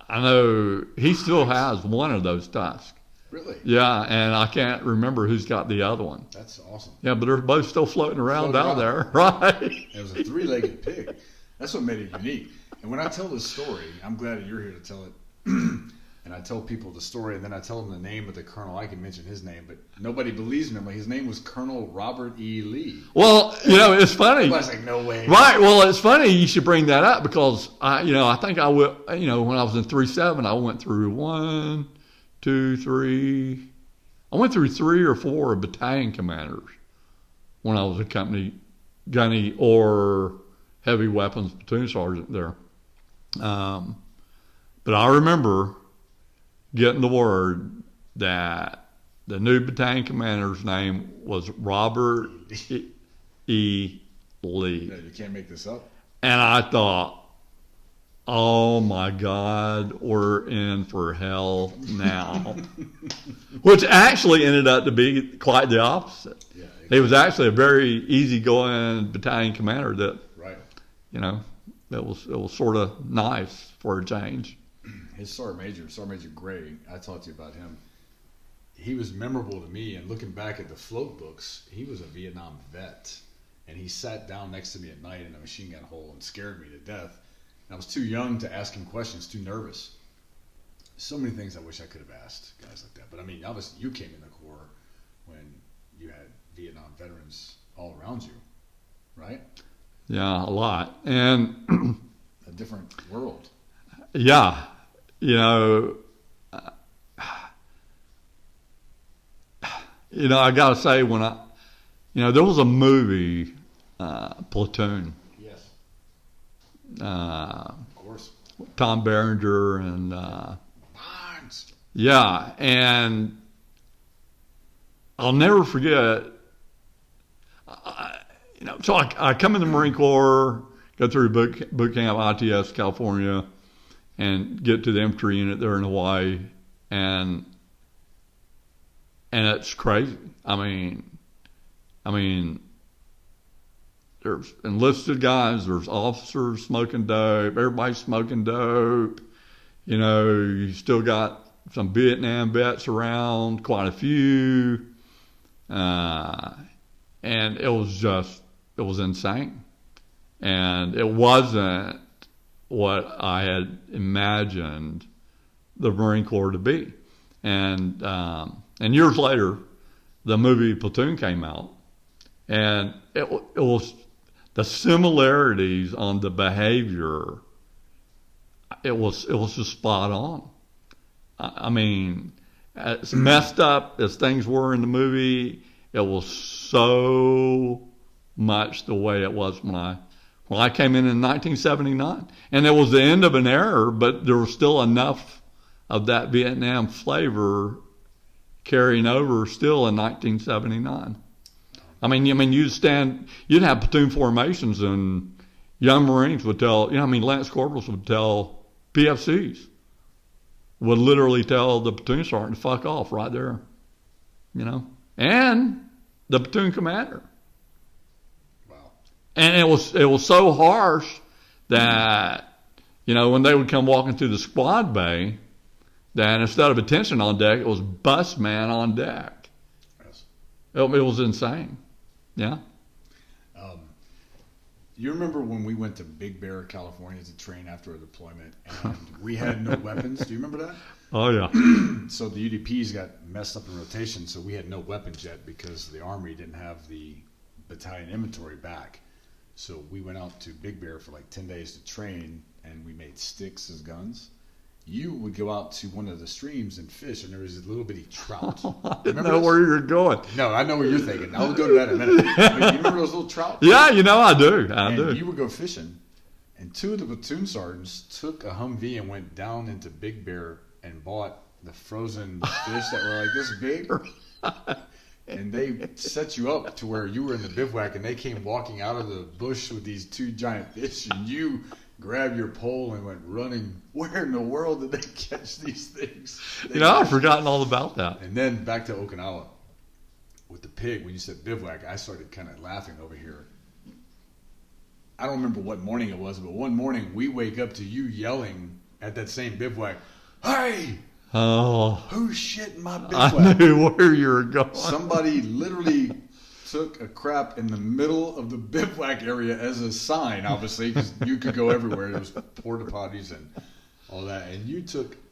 I know he still has one of those tusks. Really? Yeah, and I can't remember who's got the other one. That's awesome. Yeah, but they're both still floating around out there, right? It was a 3-legged pig. That's what made it unique. And when I tell this story, I'm glad that you're here to tell it. And I tell people the story, and then I tell them the name of the colonel. I can mention his name, but nobody believes me. His name was Colonel Robert E. Lee. Well, it's funny. I was like, no way. Right. Well, it's funny you should bring that up because I think I would. When I was in 3-7, I went through 1, 2, 3. I went through 3 or 4 battalion commanders when I was a company gunny or heavy weapons platoon sergeant there. But I remember getting the word that the new battalion commander's name was Robert E. Lee. Yeah, you can't make this up. And I thought, oh my God, we're in for hell now. Which actually ended up to be quite the opposite. Yeah, He was actually a very easygoing battalion commander that, right. you know, it was sort of nice for a change. His Sergeant Major Gray, I talked to you about him. He was memorable to me, and looking back at the float books, he was a Vietnam vet. And he sat down next to me at night in a machine gun hole and scared me to death. I was too young to ask him questions, too nervous. So many things I wish I could have asked guys like that. But I mean, obviously you came in the Corps when you had Vietnam veterans all around you, right? Yeah, a lot. And a different world. Yeah, you know, I got to say there was a movie, Platoon. Yes. Of course. Tom Berenger and Barnes. Yeah, and I'll never forget. So I come in the Marine Corps, go through boot camp, ITS, California, and get to the infantry unit there in Hawaii, and it's crazy. I mean, there's enlisted guys, there's officers smoking dope, everybody's smoking dope. You still got some Vietnam vets around, quite a few, and it was insane, and it wasn't what I had imagined the Marine Corps to be, and years later, the movie Platoon came out, and it was the similarities on the behavior. It was just spot on. I mean, as messed up as things were in the movie, it was so much the way it was when I came in 1979, and it was the end of an era, but there was still enough of that Vietnam flavor carrying over still in 1979. I mean, you'd have platoon formations, and young Marines would tell, Lance Corporals would tell PFCs, would literally tell the platoon sergeant to fuck off right there, and the platoon commander. Wow. And it was so harsh that, when they would come walking through the squad bay, that instead of attention on deck, it was bus man on deck. Yes. It was insane. Yeah. You remember when we went to Big Bear, California to train after a deployment, and we had no weapons? Do you remember that? Oh, yeah. So the UDPs got messed up in rotation, so we had no weapons yet because the Army didn't have the battalion inventory back. So we went out to Big Bear for like 10 days to train, and we made sticks as guns. You would go out to one of the streams and fish, and there was a little bitty trout. I didn't know where you were going. No, I know what you're thinking. I'll go to that in a minute. But you remember those little trout? Yeah, I do. I do. You would go fishing, and two of the platoon sergeants took a Humvee and went down into Big Bear and bought the frozen fish that were like this big. And they set you up to where you were in the bivouac, and they came walking out of the bush with these two giant fish, and you grabbed your pole and went running. Where in the world did they catch these things? I've forgotten all about that. And then back to Okinawa with the pig. When you said bivouac, I started kind of laughing over here. I don't remember what morning it was, but one morning we wake up to you yelling at that same bivouac, "Hey! Oh, who's shit in my bivouac?" I knew where you were going. Somebody literally took a crap in the middle of the bivouac area as a sign, obviously, because you could go everywhere. There was porta potties and all that. And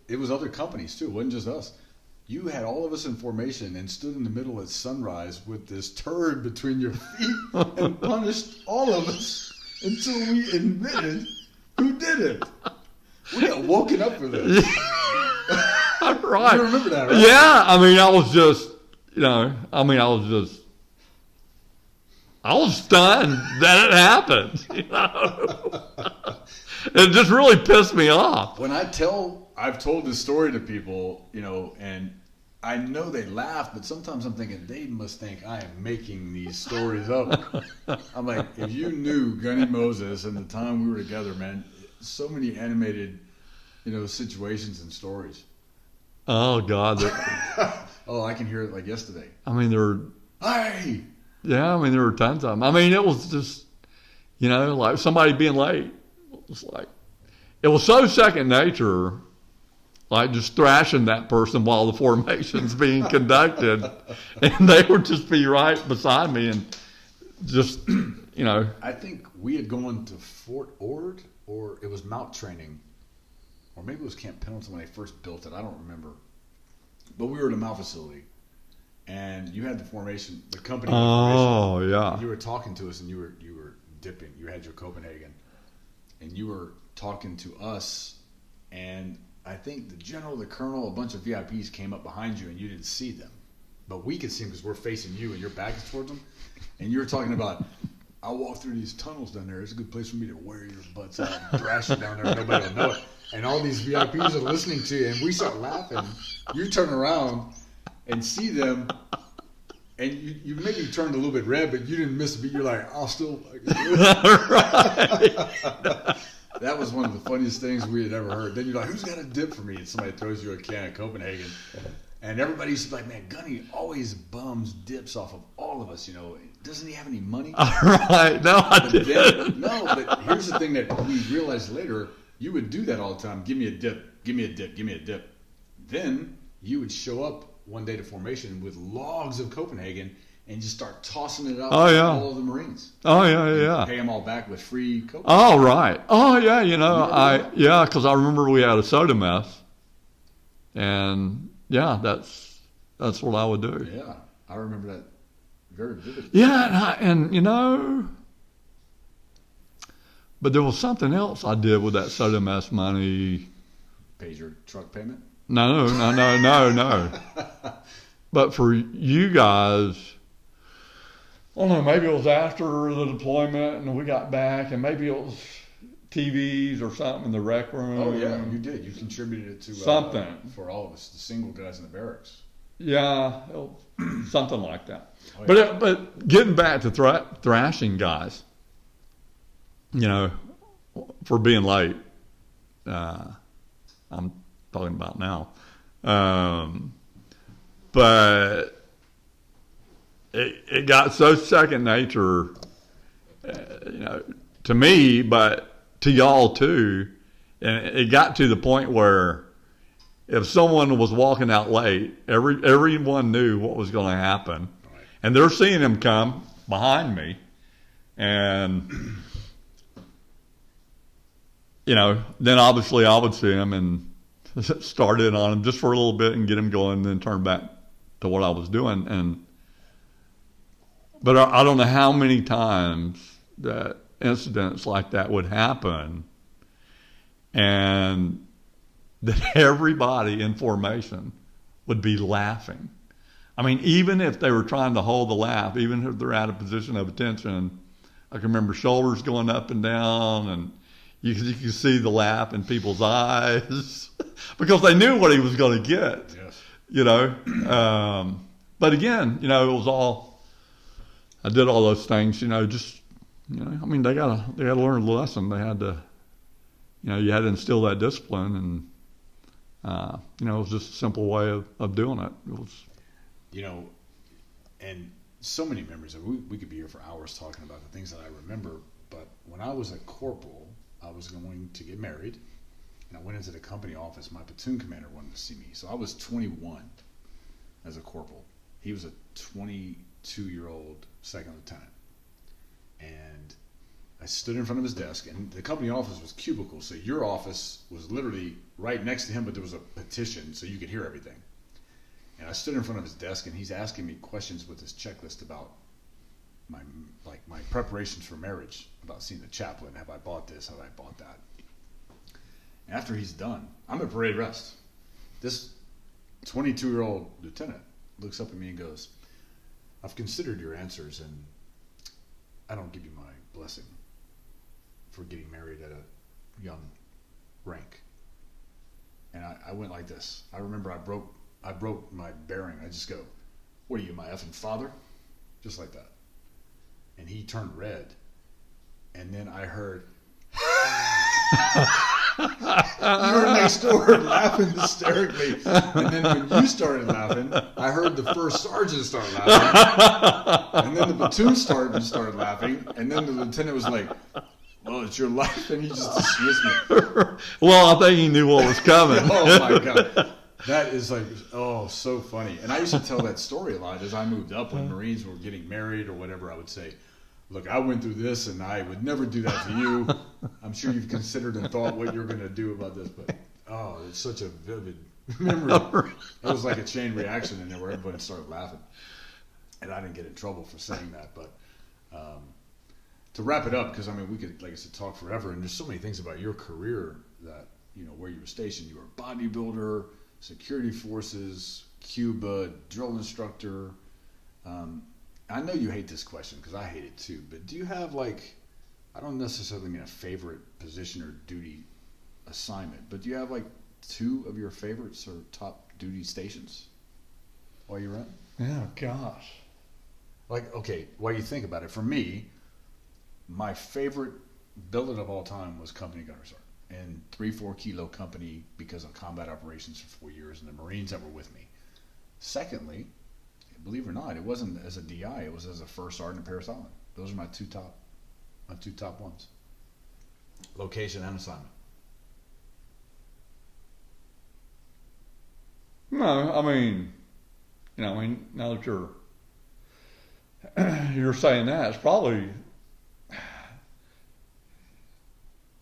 it was other companies too. It wasn't just us. You had all of us in formation and stood in the middle at sunrise with this turd between your feet and punished all of us until we admitted who did it. We got woken up for this. Right. You remember that, right? Yeah. I was stunned that it happened. It just really pissed me off. When I tell I've told this story to people, and I know they laugh, but sometimes I'm thinking they must think I am making these stories up. I'm like, if you knew Gunny Moses and the time we were together, man, so many animated, situations and stories. Oh God. Oh, I can hear it like yesterday. I mean, Hey! Yeah, I mean, there were tons of them. I mean, it was just, like somebody being late. It was so second nature, like just thrashing that person while the formation's being conducted. And they would just be right beside me and just, I think we had gone to Fort Ord, or it was Mount Training, or maybe it was Camp Pendleton when they first built it. I don't remember. But we were at a Mount facility. And you had the formation, the company. Oh, yeah. You were talking to us, and you were dipping. You had your Copenhagen, and you were talking to us. And I think the general, the colonel, a bunch of VIPs came up behind you, and you didn't see them, but we could see them because we're facing you, and your back is towards them. And you were talking about, I'll walk through these tunnels down there. It's a good place for me to wear your butts out and thrash you down there. Nobody will know it. And all these VIPs are listening to you, and we start laughing. You turn around and see them, and you maybe turned a little bit red, but you didn't miss a beat. You're like, I'll still. That was one of the funniest things we had ever heard. Then you're like, who's got a dip for me? And somebody throws you a can of Copenhagen. And everybody's like, man, Gunny always bums dips off of all of us, Doesn't he have any money? Right. No, I didn't. But here's the thing that we realized later. You would do that all the time. Give me a dip. Give me a dip. Give me a dip. Then you would show up one day to formation with logs of Copenhagen and just start tossing it out to all of the Marines. Oh, yeah. Pay them all back with free Copenhagen. Oh, right. Oh, yeah, because I remember we had a soda mess. And, yeah, that's what I would do. Yeah, I remember that very vividly. Yeah, and but there was something else I did with that soda mess money. Paid your truck payment? No. But for you guys, I don't know, maybe it was after the deployment and we got back, and maybe it was TVs or something in the rec room. Oh, yeah, you did. You contributed it to something for all of us, the single guys in the barracks. Yeah, something like that. Oh, yeah. But getting back to thrashing guys, for being late, I'm talking about now. But it got so second nature, to me, but to y'all too. And it got to the point where if someone was walking out late, everyone knew what was going to happen. Right. And they're seeing him come behind me. And, then obviously I would see him and start in on him just for a little bit and get him going, and then turn back to what I was doing. But I don't know how many times that incidents like that would happen, and that everybody in formation would be laughing. I mean, even if they were trying to hold the laugh, even if they're at a position of attention, I can remember shoulders going up and down, and you could see the laugh in people's eyes because they knew what he was going to get. Yes. But again, it was all, I did all those things, I mean, they gotta learn the lesson. They had to, you had to instill that discipline, and it was just a simple way of doing it. It was, and so many memories. We could be here for hours talking about the things that I remember. But when I was a corporal, I was going to get married, and I went into the company office. My platoon commander wanted to see me, so I was 21 as a corporal. He was a 22-year-old second lieutenant, and I stood in front of his desk, and the company office was cubicle, so your office was literally right next to him, but there was a partition so you could hear everything. And I stood in front of his desk, and he's asking me questions with his checklist about my preparations for marriage, about seeing the chaplain. Have I bought this? Have I bought that? And after he's done, I'm at parade rest. This 22-year-old lieutenant looks up at me and goes, I've considered your answers, and I don't give you my blessing for getting married at a young rank. and I went like this. I remember I broke my bearing. I just go, "What are you, my effing father?" Just like that. And he turned red, and then I heard. You were next door laughing hysterically, and then when you started laughing, I heard the first sergeant start laughing, and then the platoon sergeant started laughing, and then the lieutenant was like, "Well, it's your life," and he just dismissed me. Well, I think he knew what was coming. Oh my god, that is like, oh, so funny. And I used to tell that story a lot as I moved up when Marines were getting married or whatever. I would say, "Look, I went through this, and I would never do that to you. I'm sure you've considered and thought what you're going to do about this, but oh, it's such a vivid memory." It was like a chain reaction, and where everybody started laughing, and I didn't get in trouble for saying that. But to wrap it up, because I mean, we could, like I said, talk forever, and there's so many things about your career that where you were stationed. You were a bodybuilder, security forces, Cuba, drill instructor. I know you hate this question because I hate it too, but do you have I don't necessarily mean a favorite position or duty assignment, but do you have 2 of your favorites or top duty stations while you're at? Oh, gosh. Okay, while you think about it, for me, my favorite billet of all time was Company Gunner Sergeant and 3-4 Kilo Company because of combat operations for 4 years and the Marines that were with me. Secondly, believe it or not, it wasn't as a DI, it was as a first sergeant at Paris Island. Those are my two top ones. Location and assignment. No, I mean, now that you're saying that, it's probably,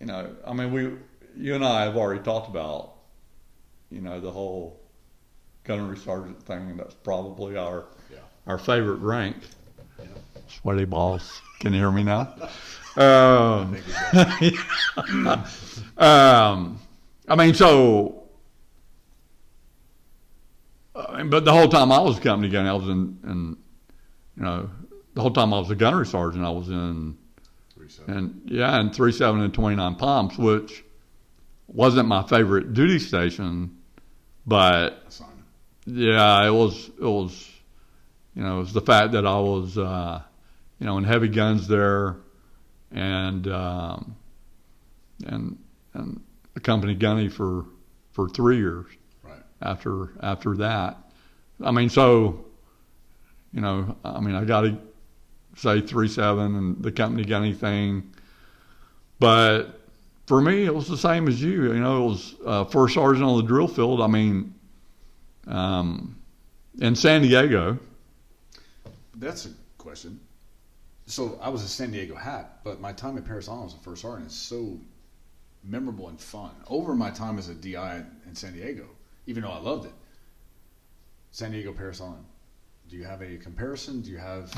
you and I have already talked about, the whole gunnery sergeant thing, and that's probably our favorite rank. Yeah. Sweaty balls. Can you hear me now? But the whole time I was a company gunner, I was in the whole time I was a gunnery sergeant, I was in 3-7 and 29 Palms, which wasn't my favorite duty station, but yeah, it was it was the fact that I was in heavy guns there, and a company gunny for 3 years. Right. After that, I got to say 3-7 and the company gunny thing, but for me it was the same as you. It was first sergeant on the drill field. In San Diego. That's a question. So I was a San Diego hat, but my time at Paris Island as a first sergeant is so memorable and fun. Over my time as a DI in San Diego, even though I loved it. San Diego, Paris Island. Do you have a comparison? Do you have...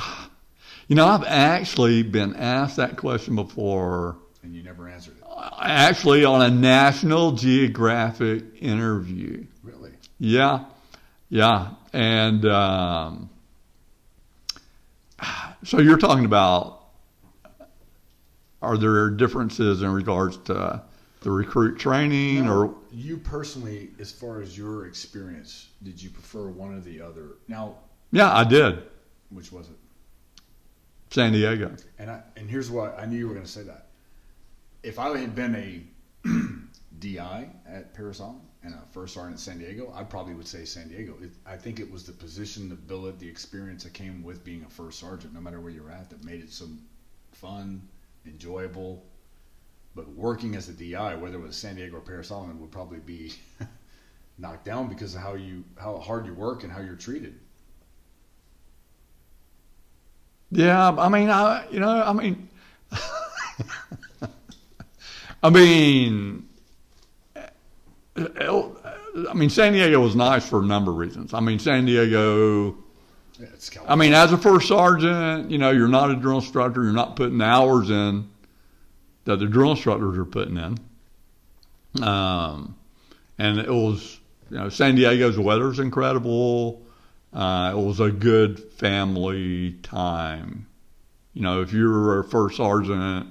I've actually been asked that question before. And you never answered it. Actually, on a National Geographic interview. Really? Yeah. And so you're talking about, are there differences in regards to the recruit training? Now, or you personally, as far as your experience, did you prefer one or the other? Now, yeah, I did. Which was it? San Diego. And here's why I knew you were going to say that. If I had been a DI at Paris Island and a first sergeant at San Diego, I probably would say San Diego. I think it was the position, the billet, the experience that came with being a first sergeant, no matter where you're at, that made it so fun, enjoyable. But working as a DI, whether it was San Diego or Paris Island, would probably be knocked down because of how hard you work and how you're treated. Yeah, San Diego was nice for a number of reasons. San Diego, as a first sergeant, you're not a drill instructor. You're not putting the hours in that the drill instructors are putting in. And it was, San Diego's weather's incredible. It was a good family time. If you were a first sergeant,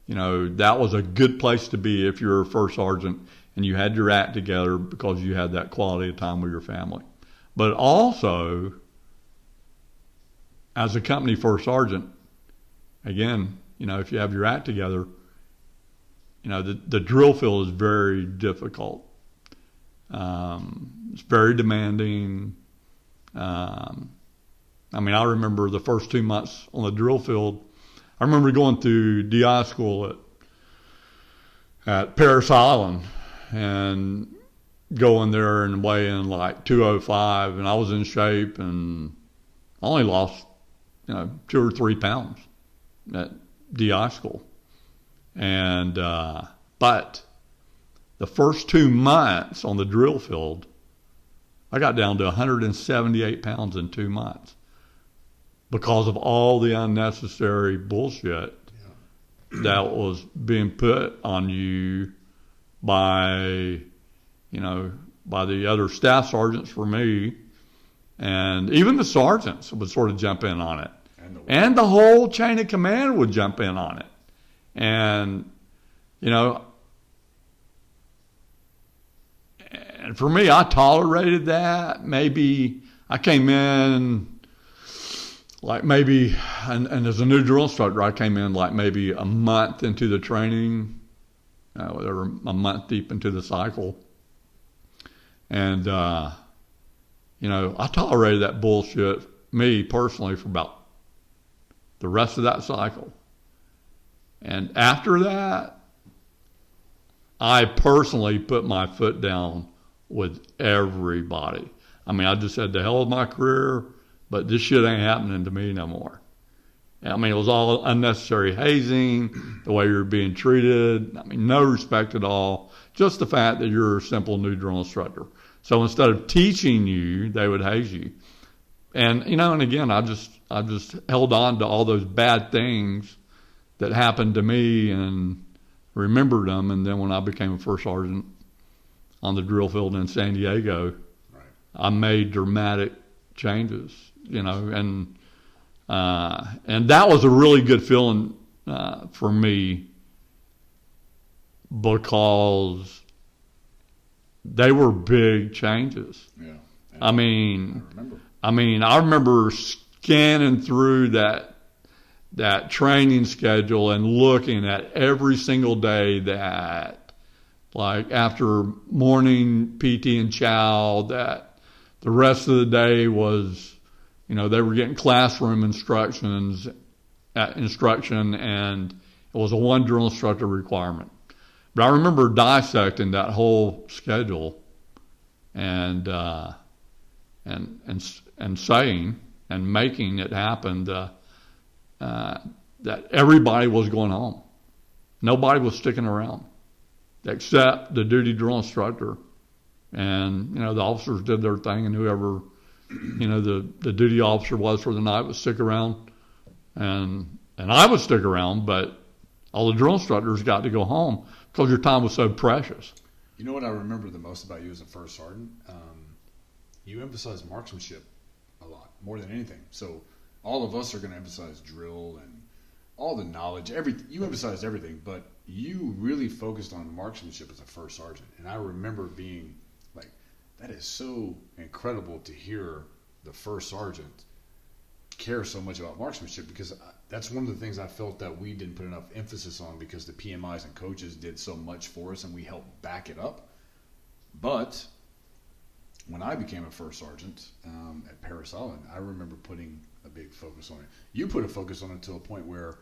that was a good place to be if you're a first sergeant and you had your act together because you had that quality of time with your family. But also, as a company first sergeant, again, if you have your act together, the drill field is very difficult. It's very demanding. I remember the first 2 months on the drill field. I remember going through DI school at Paris Island and going there and weighing like 205, and I was in shape, and I only lost 2 or 3 pounds at DI school. And but the first 2 months on the drill field, I got down to 178 pounds in 2 months because of all the unnecessary bullshit that was being put on you by the other staff sergeants for me, and even the sergeants would sort of jump in on it, and the whole chain of command would jump in on it, and and for me, I tolerated that. Maybe I came in like maybe, and as a new drill instructor, I came in like maybe a month into the training, or a month deep into the cycle. And, I tolerated that bullshit, me personally, for about the rest of that cycle. And after that, I personally put my foot down with everybody. I just said, the hell with my career, but this shit ain't happening to me no more. It was all unnecessary hazing, the way you were being treated. No respect at all. Just the fact that you're a simple new drill instructor. So instead of teaching you, they would haze you. And, and again, I just held on to all those bad things that happened to me and remembered them. And then when I became a first sergeant on the drill field in San Diego, right, I made dramatic changes, and that was a really good feeling for me, because they were big changes. Yeah. I remember scanning through that training schedule and looking at every single day that, like, after morning PT and chow, that the rest of the day was, they were getting classroom instruction, and it was a one drill instructor requirement. But I remember dissecting that whole schedule and saying and making it happen that everybody was going home. Nobody was sticking around except the duty drill instructor. And, the officers did their thing, and whoever, the duty officer was for the night would stick around. And I would stick around, but all the drill instructors got to go home because your time was so precious. You know what I remember the most about you as a first sergeant? You emphasize marksmanship a lot, more than anything. So all of us are going to emphasize drill and all the knowledge. You emphasized everything, but you really focused on marksmanship as a first sergeant. And I remember being like, that is so incredible to hear the first sergeant care so much about marksmanship, because that's one of the things I felt that we didn't put enough emphasis on, because the PMIs and coaches did so much for us and we helped back it up. But when I became a first sergeant at Paris Island, I remember putting a big focus on it. You put a focus on it to a point where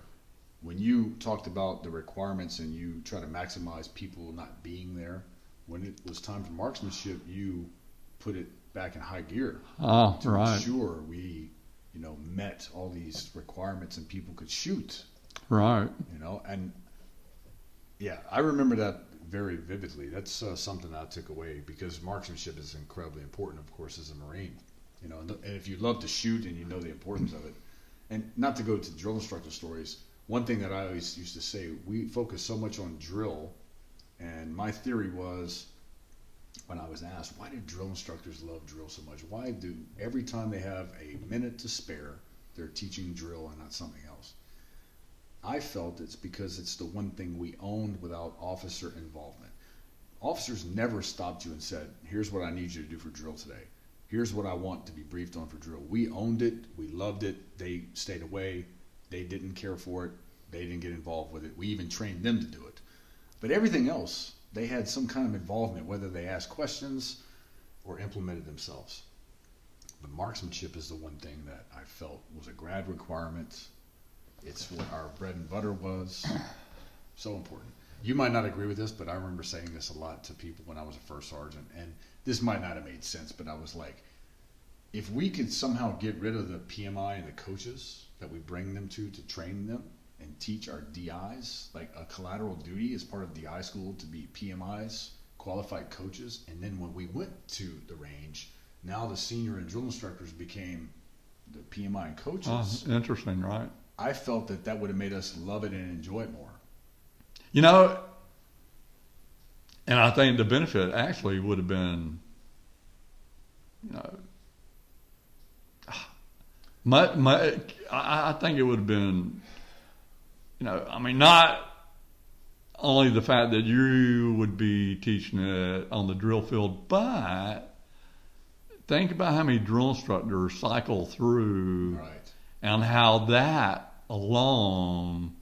when you talked about the requirements and you try to maximize people not being there, when it was time for marksmanship, you put it back in high gear to make sure we, met all these requirements and people could shoot. Right. And yeah, I remember that very vividly. That's something I took away, because marksmanship is incredibly important, of course, as a Marine. And if you love to shoot and you know the importance of it, and not to go to drill instructor stories, one thing that I always used to say, we focus so much on drill, and my theory was, when I was asked, why do drill instructors love drill so much? Why do every time they have a minute to spare, they're teaching drill and not something else? I felt it's because it's the one thing we own without officer involvement. Officers never stopped you and said, here's what I need you to do for drill today. Here's what I want to be briefed on for drill. We owned it. We loved it. They stayed away. They didn't care for it. They didn't get involved with it. We even trained them to do it. But everything else, they had some kind of involvement, whether they asked questions or implemented themselves. But marksmanship is the one thing that I felt was a grad requirement. It's what our bread and butter was. So important. You might not agree with this, but I remember saying this a lot to people when I was a first sergeant. And this might not have made sense, but I was like, if we could somehow get rid of the PMI and the coaches that we bring them to train them and teach our DIs, like a collateral duty as part of DI school to be PMIs, qualified coaches. And then when we went to the range, now the senior and drill instructors became the PMI and coaches. Oh, interesting, right? I felt that would have made us love it and enjoy it more. You know, and I think the benefit actually would have been, you know, I think it would have been, you know, I mean, not only the fact that you would be teaching it on the drill field, but think about how many drill instructors cycle through, Right. and how that alone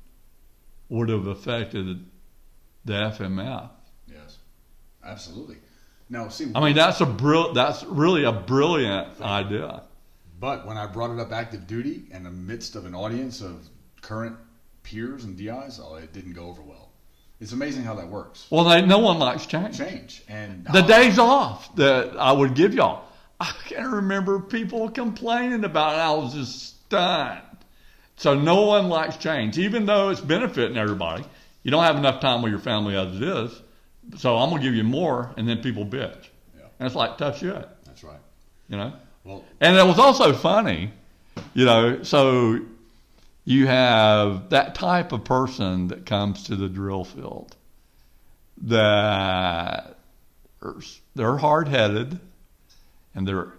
would have affected the FMF. Yes, absolutely. Now, see, I mean, that's really a brilliant idea. but when I brought it up active duty in the midst of an audience of current peers and DIs, it didn't go over well. It's amazing how that works. Well, no one likes change. And The days off that I would give y'all, I can remember people complaining about it. I was just stunned. So no one likes change, even though it's benefiting everybody. You don't have enough time with your family as it is, so I'm going to give you more, and then people bitch. Yeah. And it's like tough shit. That's right. You know? Well, and it was also funny, you know, so you have that type of person that comes to the drill field that they're hard-headed, and they're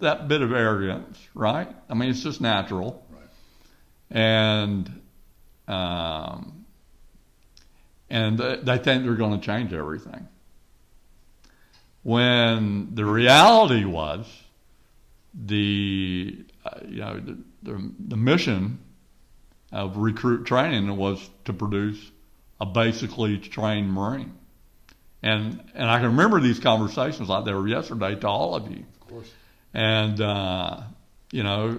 that bit of arrogance, right? I mean, it's just natural. right. And they think they're going to change everything. When the reality was, the mission of recruit training was to produce a basically trained Marine. And I can remember these conversations like they were yesterday to all of you. Of course. And you know,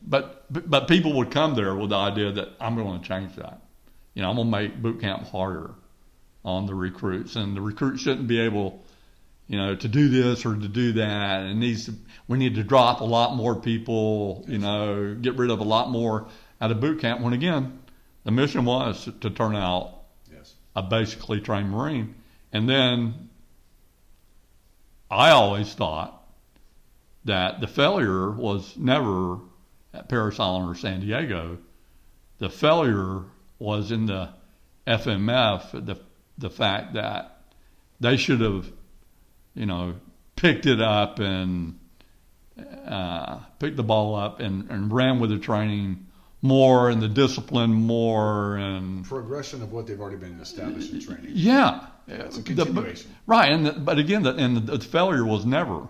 but people would come there with the idea that I'm going to change that. You know, I'm going to make boot camp harder on the recruits, and the recruits shouldn't be able, you know, to do this or to do that. And we need to drop a lot more people, you know, get rid of a lot more out of boot camp. When again, the mission was to turn out Yes. a basically trained Marine. And then I always thought that the failure was never at Parris Island or San Diego. The failure was in the FMF, the fact that they should have, you know, picked it up and picked the ball up and ran with the training more and the discipline more and Progression of what they've already been established in training. yeah, It's a continuation. right. But again, the failure was never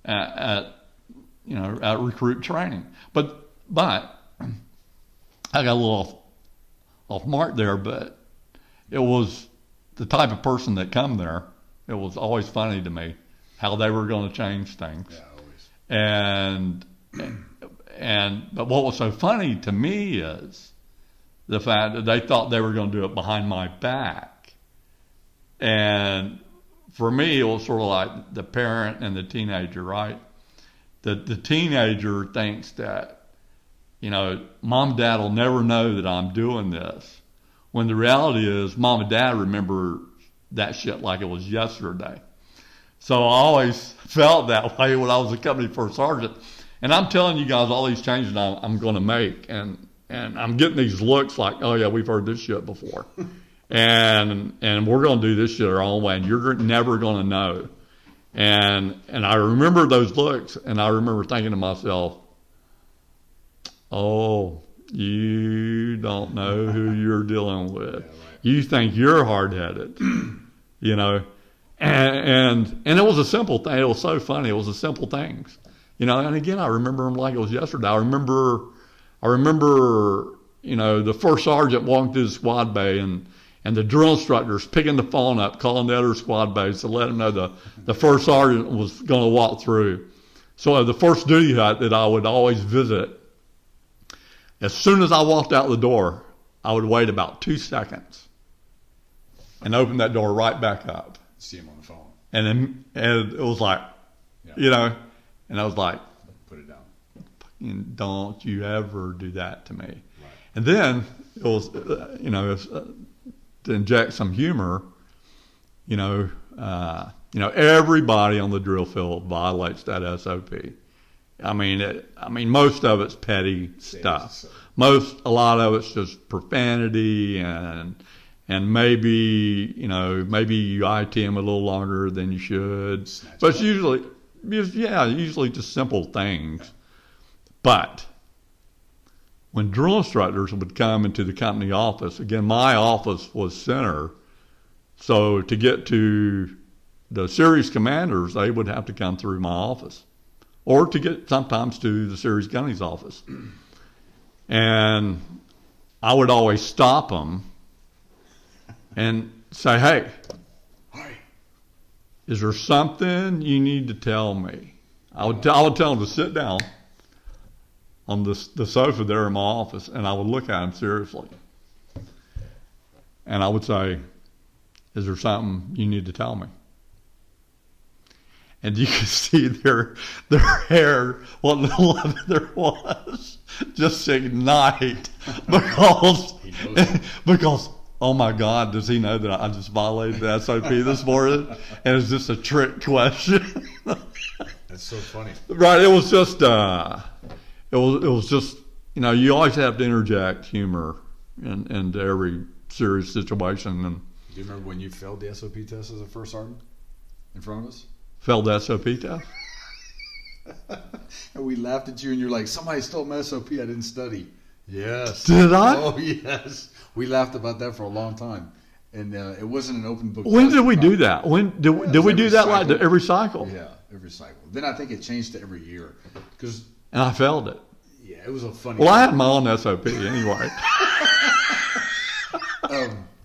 Right. at recruit training. But I got a little off mark there, but it was the type of person that come there. It was always funny to me how they were going to change things. Yeah, always. But what was so funny to me is the fact that they thought they were going to do it behind my back. And for me, it was sort of like the parent and the teenager, right? The teenager thinks that, you know, mom and dad will never know that I'm doing this. When the reality is, mom and dad remember that shit like it was yesterday. So I always felt that way when I was a company first sergeant. And I'm telling you guys all these changes I'm going to make. And I'm getting these looks like, oh, yeah, we've heard this shit before. and we're going to do this shit our own way. And you're never going to know. And I remember those looks. And I remember thinking to myself, oh, you don't know who you're dealing with. Yeah, right. You think you're hard-headed. you know, and it was a simple thing. It was so funny. It was the simple things, you know. And again, I remember them like it was yesterday. I remember, you know, the first sergeant walking through the squad bay and the drill instructors picking the phone up, calling the other squad bays to let them know the first sergeant was going to walk through. So the first duty hut that I would always visit, as soon as I walked out the door, I would wait about 2 seconds and open that door right back up. See him on the phone. And it was like, you know, and I was like, put it down. Don't you ever do that to me. Right. And then it was, you know, to inject some humor, you know, everybody on the drill field violates that SOP. I mean, most of it's petty stuff. A lot of it's just profanity and maybe you ITM a little longer than you should. But it's usually just simple things. But when drill instructors would come into the company office, again, my office was center, so to get to the series commanders, they would have to come through my office, or to get sometimes to the series gunny's office. And I would always stop them and say, hey, is there something you need to tell me? I would tell them to sit down on the sofa there in my office, and I would look at them seriously. And I would say, is there something you need to tell me? And you could see their hair, what little of it there was, just ignite because oh my God, does he know that I just violated the SOP this morning? And it's just a trick question. That's so funny. Right, it was just it was just, you know, you always have to interject humor into every serious situation. And do you remember when you failed the SOP test as a first sergeant in front of us? Failed the SOP test? And we laughed at you, and you're like, somebody stole my SOP. I didn't study. Yes. Did I? Oh, yes. We laughed about that for a long time. And it wasn't an open book. When did we do that? When did we do that cycle. Like every cycle? Yeah, every cycle. Then I think it changed to every year. And I failed it. Yeah, it was a funny. Well, I had my own SOP anyway.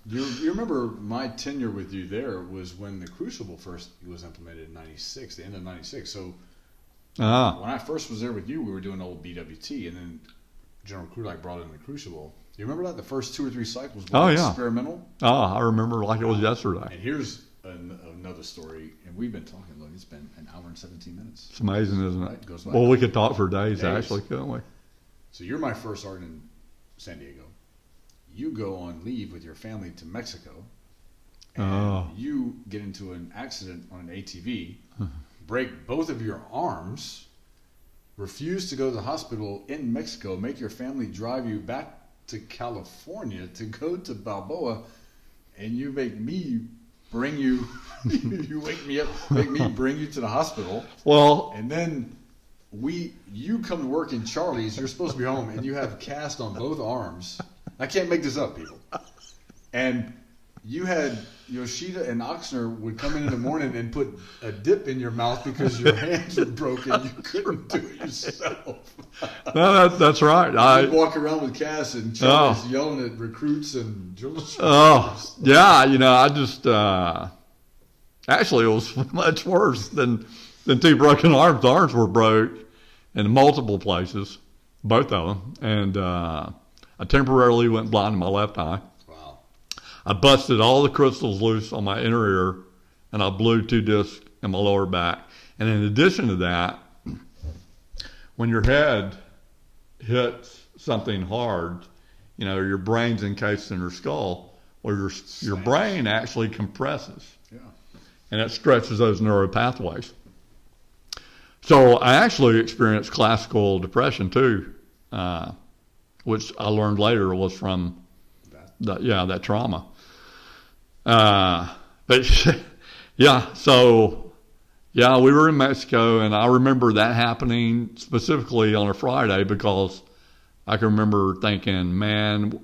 You remember my tenure with you there was when the Crucible first was implemented in '96, the end of '96. So when I first was there with you, we were doing old BWT, and then General Krulak brought in the Crucible. Do you remember that? The first 2 or 3 cycles were experimental? Oh, I remember like it was yesterday. And here's another story, and we've been talking, look, it's been an hour and 17 minutes. It's amazing, isn't it? Right? Goes by. Well, we could talk for days, actually, couldn't we? So you're my first sergeant in San Diego. You go on leave with your family to Mexico, and you get into an accident on an ATV, break both of your arms, refuse to go to the hospital in Mexico, make your family drive you back to California to go to Balboa, and you make me bring you, you wake me up, make me bring you to the hospital. Well, and then you come to work in Charlie's, you're supposed to be home, and you have cast on both arms. I can't make this up, people. And you had Yoshida and Oxner would come in the morning and put a dip in your mouth because your hands were broken. You couldn't do it yourself. No, that's right. You'd walk around with Cass and Charlie's yelling at recruits and journalists. Oh, yeah. I just actually it was much worse than 2 broken arms. The arms were broke in multiple places, both of them, and I temporarily went blind in my left eye. Wow. I busted all the crystals loose on my inner ear, and I blew 2 discs in my lower back. And in addition to that, when your head hits something hard, your brain's encased in your skull, or your brain actually compresses. Yeah. And it stretches those neural pathways. So I actually experienced classical depression too, which I learned later was from that trauma. But we were in Mexico, and I remember that happening specifically on a Friday because I can remember thinking, man,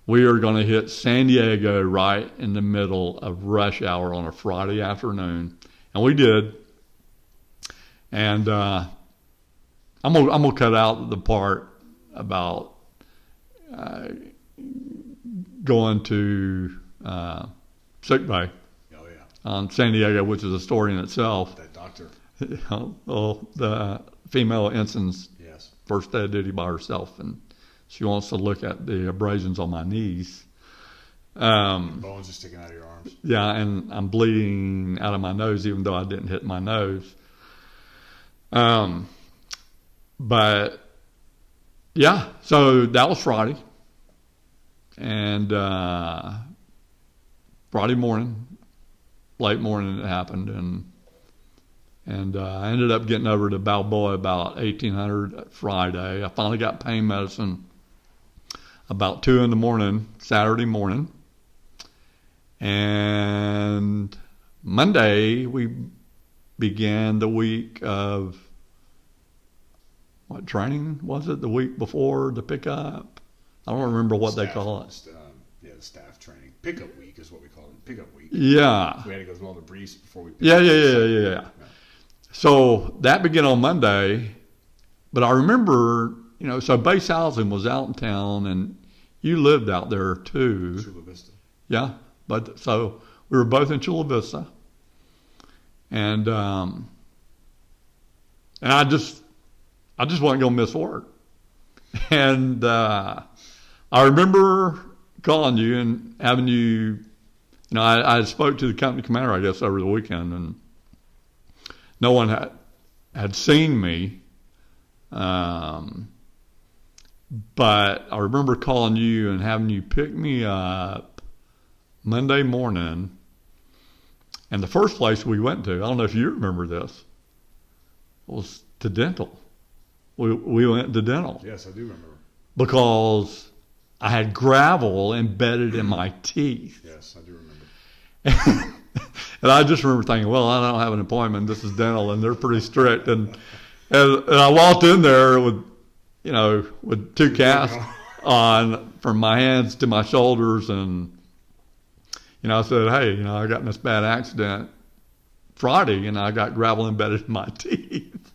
we are going to hit San Diego right in the middle of rush hour on a Friday afternoon. And we did. And I'm gonna cut out the part about going to sick bay on San Diego, which is a story in itself. That doctor. Well, the female ensign's Yes. first day of duty by herself, and she wants to look at the abrasions on my knees. Bones are sticking out of your arms. Yeah, and I'm bleeding out of my nose, even though I didn't hit my nose. But yeah, so that was Friday, and Friday morning, late morning, it happened, and I ended up getting over to Balboa about 1800 Friday. I finally got pain medicine about 2 in the morning, Saturday morning. And Monday, we began the week of, what training was it? The week before the pickup? I don't remember what they call it. The staff training. Pickup week is what we call it. Pickup week. Yeah. We had to go through all the briefs before we picked Yeah. So that began on Monday, but I remember, so base housing was out in town, and you lived out there too. Chula Vista. Yeah, but so we were both in Chula Vista, and I just wasn't gonna miss work, and I remember calling you and having you, I spoke to the company commander, I guess, over the weekend, and no one had seen me. But I remember calling you and having you pick me up Monday morning. And the first place we went to, I don't know if you remember this, was to dental. We went to dental. Yes, I do remember. Because I had gravel embedded in my teeth. Yes, I do remember. And I just remember thinking, well, I don't have an appointment. This is dental, and they're pretty strict. And I walked in there with, with 2 casts on from my hands to my shoulders, and I said, hey, I got in this bad accident Friday, and I got gravel embedded in my teeth.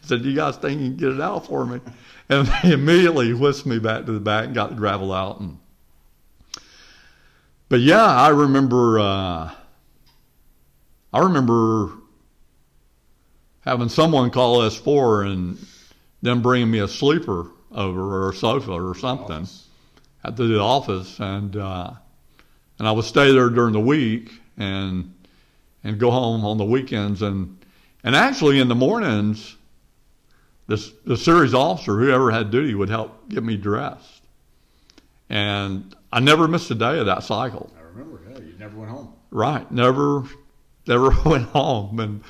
I said, you guys think you can get it out for me? And they immediately whisked me back to the back and got the gravel out. But yeah, I remember having someone call S4 and them bringing me a sleeper over or a sofa or something at the office, and I would stay there during the week and go home on the weekends, and actually in the mornings, the series officer, whoever had duty, would help get me dressed, and I never missed a day of that cycle. I remember, yeah, you never went home. Right, never went home, and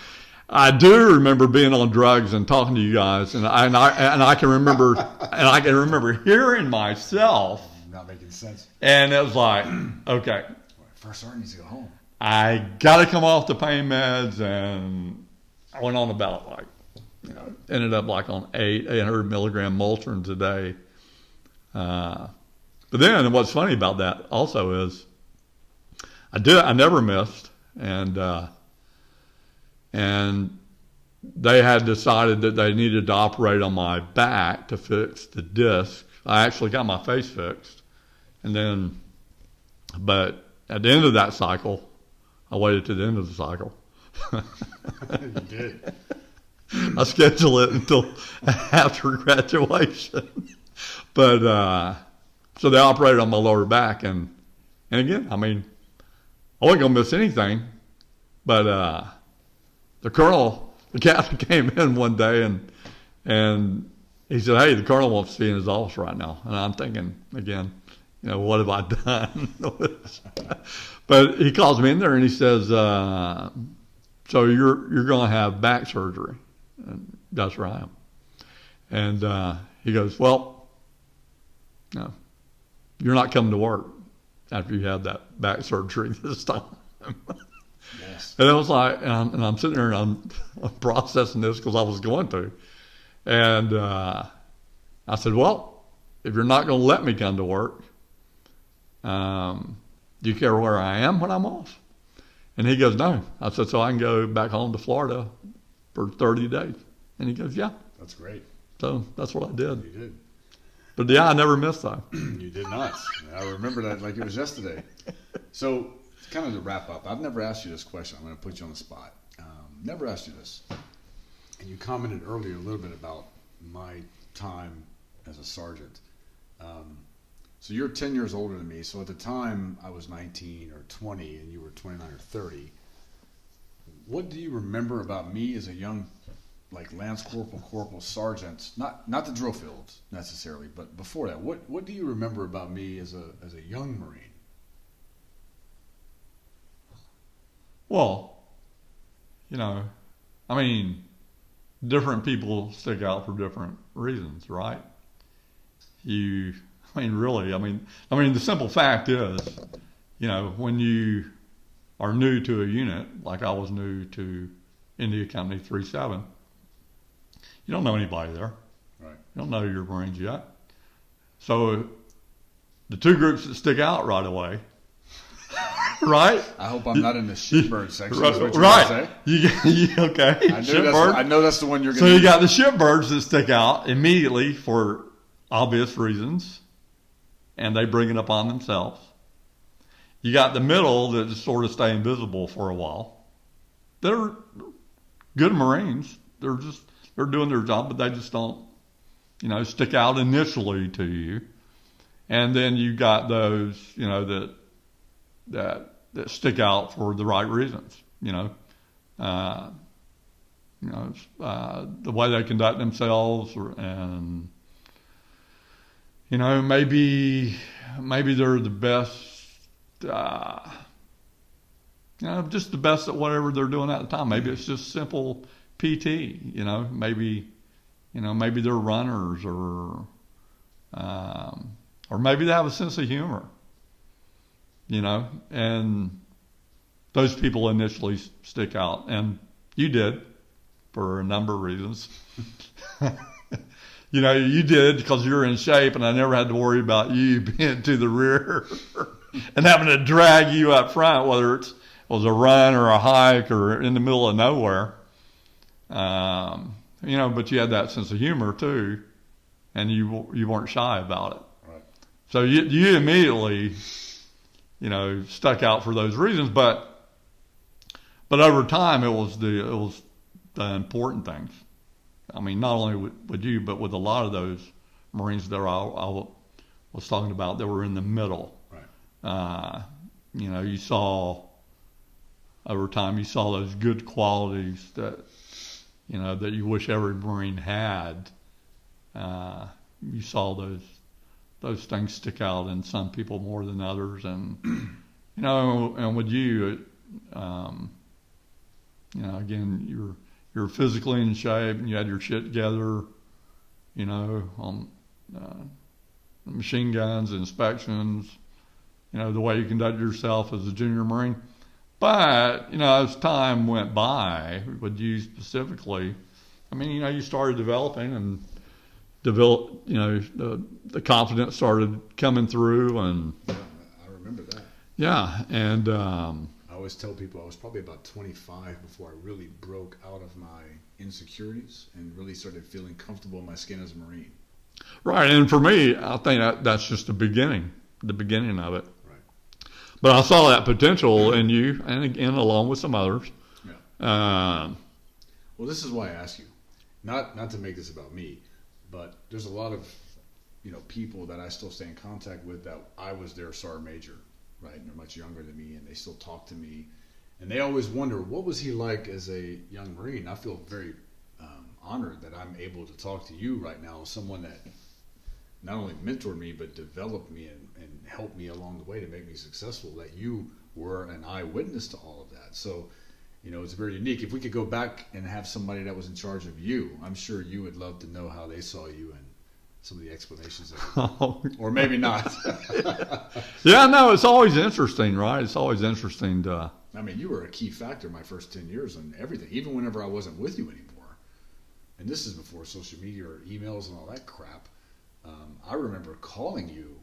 I do remember being on drugs and talking to you guys, and I can remember hearing myself not making sense, and it was like, okay, First Sergeant needs to go home. I got to come off the pain meds, and I went on about ended up on 800 milligram Motrin today. But then what's funny about that also is I never missed, and they had decided that they needed to operate on my back to fix the disc. I actually got my face fixed, but at the end of that cycle, I waited to the end of the cycle. You did. I scheduled it until after graduation. But so they operated on my lower back, and again, I wasn't gonna miss anything. But the captain came in one day, and he said, "Hey, the colonel wants to see you in his office right now." And I'm thinking again, what have I done? But he calls me in there and he says, "So you're going to have back surgery?" And that's where I am. And he goes, "Well, no, you're not coming to work after you have that back surgery this time." Yes. And I was like, and I'm sitting there and I'm processing this because I was going to. And I said, "Well, if you're not going to let me come to work, Do you care where I am when I'm off? And he goes, no. I said, so I can go back home to Florida for 30 days. And he goes, yeah. That's great. So that's what I did. You did. But yeah, I never missed that. You did not. I remember that like it was yesterday. So, kind of to wrap up, I've never asked you this question. I'm going to put you on the spot. Never asked you this. And you commented earlier a little bit about my time as a sergeant. So you're 10 years older than me. So at the time I was 19 or 20 and you were 29 or 30. What do you remember about me as a young, like Lance Corporal, Sergeant? Not the drill fields necessarily, but before that, what do you remember about me as a young Marine? Well, I mean, different people stick out for different reasons, right? The simple fact is, when you are new to a unit, like I was new to India Company 37, you don't know anybody there. Right. You don't know your Marines yet. So the two groups that stick out right away, right? I hope I'm not in the shipbird section. Right. Is what you're Say. Okay. I know that's the one you're going to. So you got the shipbirds that stick out immediately for obvious reasons, and they bring it upon themselves. You got the middle that just sort of stay invisible for a while. They're good Marines. They're doing their job, but they just don't, stick out initially to you. And then you got those, that stick out for the right reasons. The way they conduct themselves, and maybe they're the best. Just the best at whatever they're doing at the time. Maybe it's just simple PT. Maybe they're runners, or maybe they have a sense of humor. And those people initially stick out, and you did for a number of reasons. You did because you're in shape, and I never had to worry about you being to the rear and having to drag you up front, whether it was a run or a hike or in the middle of nowhere. But you had that sense of humor too, and you weren't shy about it. Right. So you immediately, stuck out for those reasons. But over time, it was the important things. I mean, not only with you, but with a lot of those Marines that I was talking about that were in the middle. Right. You saw over time, you saw those good qualities that you wish every Marine had. You saw those things stick out in some people more than others, and and with you, again, you're physically in shape, and you had your shit together, on machine guns, inspections, the way you conduct yourself as a junior Marine. But, as time went by, with you specifically, you started developing, and the confidence started coming through, and Yeah, I remember that. yeah, and I always tell people I was probably about 25 before I really broke out of my insecurities and really started feeling comfortable in my skin as a Marine. right. And for me, I think that's just the beginning of it. Right. But I saw that potential in you, and again, along with some others. Yeah. Well, this is why I ask you, not to make this about me, but there's a lot of people that I still stay in contact with that I was their sergeant major, right? And they're much younger than me, and they still talk to me, and they always wonder, what was he like as a young Marine? I feel very honored that I'm able to talk to you right now, someone that not only mentored me but developed me and helped me along the way to make me successful, that you were an eyewitness to all of that. So it's very unique. If we could go back and have somebody that was in charge of you, I'm sure you would love to know how they saw you and some of the explanations or maybe not. Yeah, no, it's always interesting, right? It's always interesting to... you were a key factor my first 10 years in everything, even whenever I wasn't with you anymore. And this is before social media or emails and all that crap. I remember calling you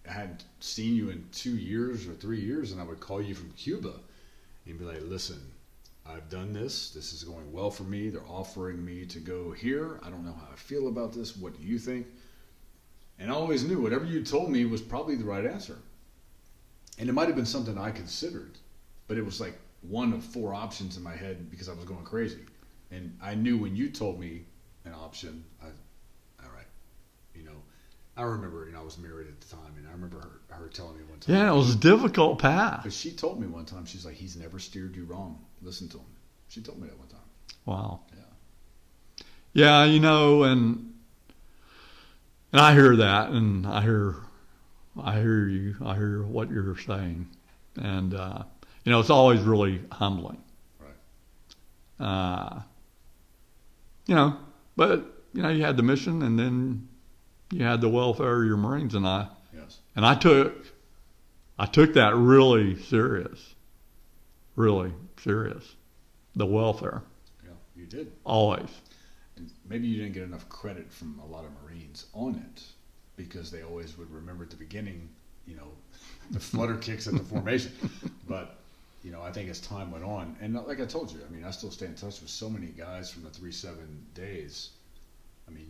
hadn't seen you in 2 years or 3 years, and I would call you from Cuba and be like, listen, I've done this. This is going well for me. They're offering me to go here. I don't know how I feel about this. What do you think? And I always knew whatever you told me was probably the right answer. And it might have been something I considered, but it was like one of 4 options in my head because I was going crazy. And I knew when you told me an option, all right, I remember, I was married at the time, and I remember her telling me one time. Yeah, it was a difficult path. But she told me one time, she's like, he's never steered you wrong. Listen to him. She told me that one time. Wow. Yeah. Yeah, and I hear that, and I hear you. I hear what you're saying, and it's always really humbling. Right. But you had the mission, and then you had the welfare of your Marines, and I took that really serious, the welfare. Yeah, you did. Always. And maybe you didn't get enough credit from a lot of Marines on it, because they always would remember at the beginning, the flutter kicks at the formation. But, I think as time went on, and like I told you, I still stay in touch with so many guys from the 3-7 days.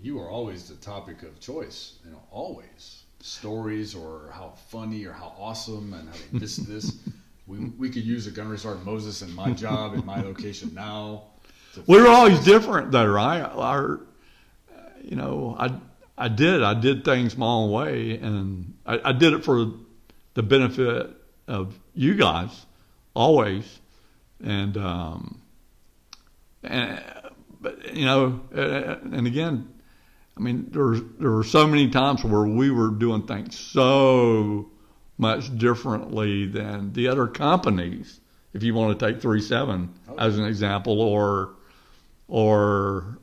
You were always the topic of choice, always. Stories or how funny or how awesome and how they missed this. We could use a Gunnery Sergeant Moses in my job in my location now. We were always different, though, right? I did things my own way, and I did it for the benefit of you guys, always. And again, there were so many times where we were doing things so much differently than the other companies. If you want to take 3-7 as an example, or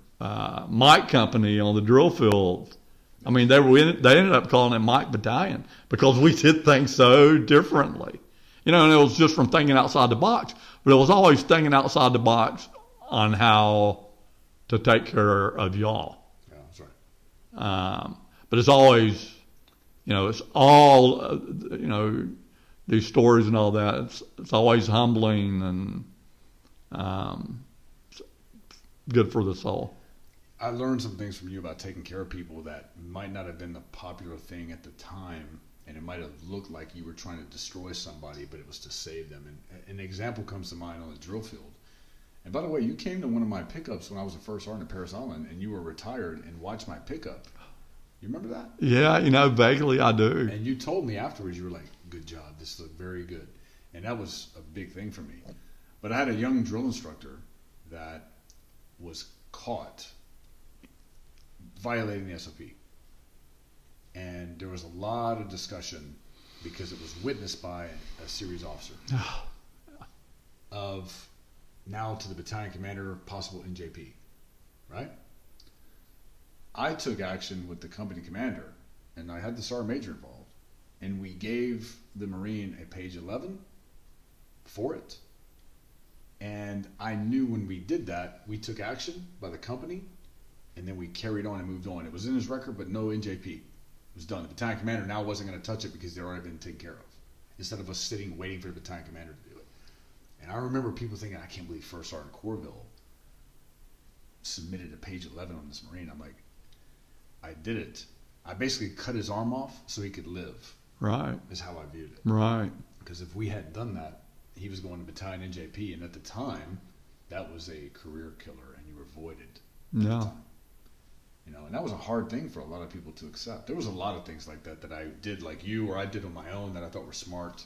Mike Company on the drill field. They ended up calling it Mike Battalion because we did things so differently. And it was just from thinking outside the box, but it was always thinking outside the box on how to take care of y'all. Yeah, that's right. But it's always, it's all, these stories and all that. It's always humbling and good for the soul. I learned some things from you about taking care of people that might not have been the popular thing at the time, and it might have looked like you were trying to destroy somebody, but it was to save them. And an example comes to mind on the drill field. And by the way, you came to one of my pickups when I was a first sergeant at Paris Island, and you were retired and watched my pickup. You remember that? Yeah, vaguely I do. And you told me afterwards, you were like, good job, this looked very good. And that was a big thing for me. But I had a young drill instructor that was caught violating the SOP. And there was a lot of discussion because it was witnessed by a series officer of now to the battalion commander, possible NJP, right? I took action with the company commander, and I had the sergeant major involved, and we gave the Marine a page 11 for it. And I knew when we did that, we took action by the company, and then we carried on and moved on. It was in his record, but no NJP. It was done. The battalion commander now wasn't going to touch it because they'd already been taken care of, instead of us sitting waiting for the battalion commander to do it. And I remember people thinking, I can't believe First Sergeant Corville submitted a page 11 on this Marine. I'm like, I did it. I basically cut his arm off so he could live. Right. Is how I viewed it. Right. Because if we hadn't done that, he was going to battalion NJP, and at the time, that was a career killer, and you were voided. Yeah. And that was a hard thing for a lot of people to accept. There was a lot of things like that I did like you, or I did on my own that I thought were smart.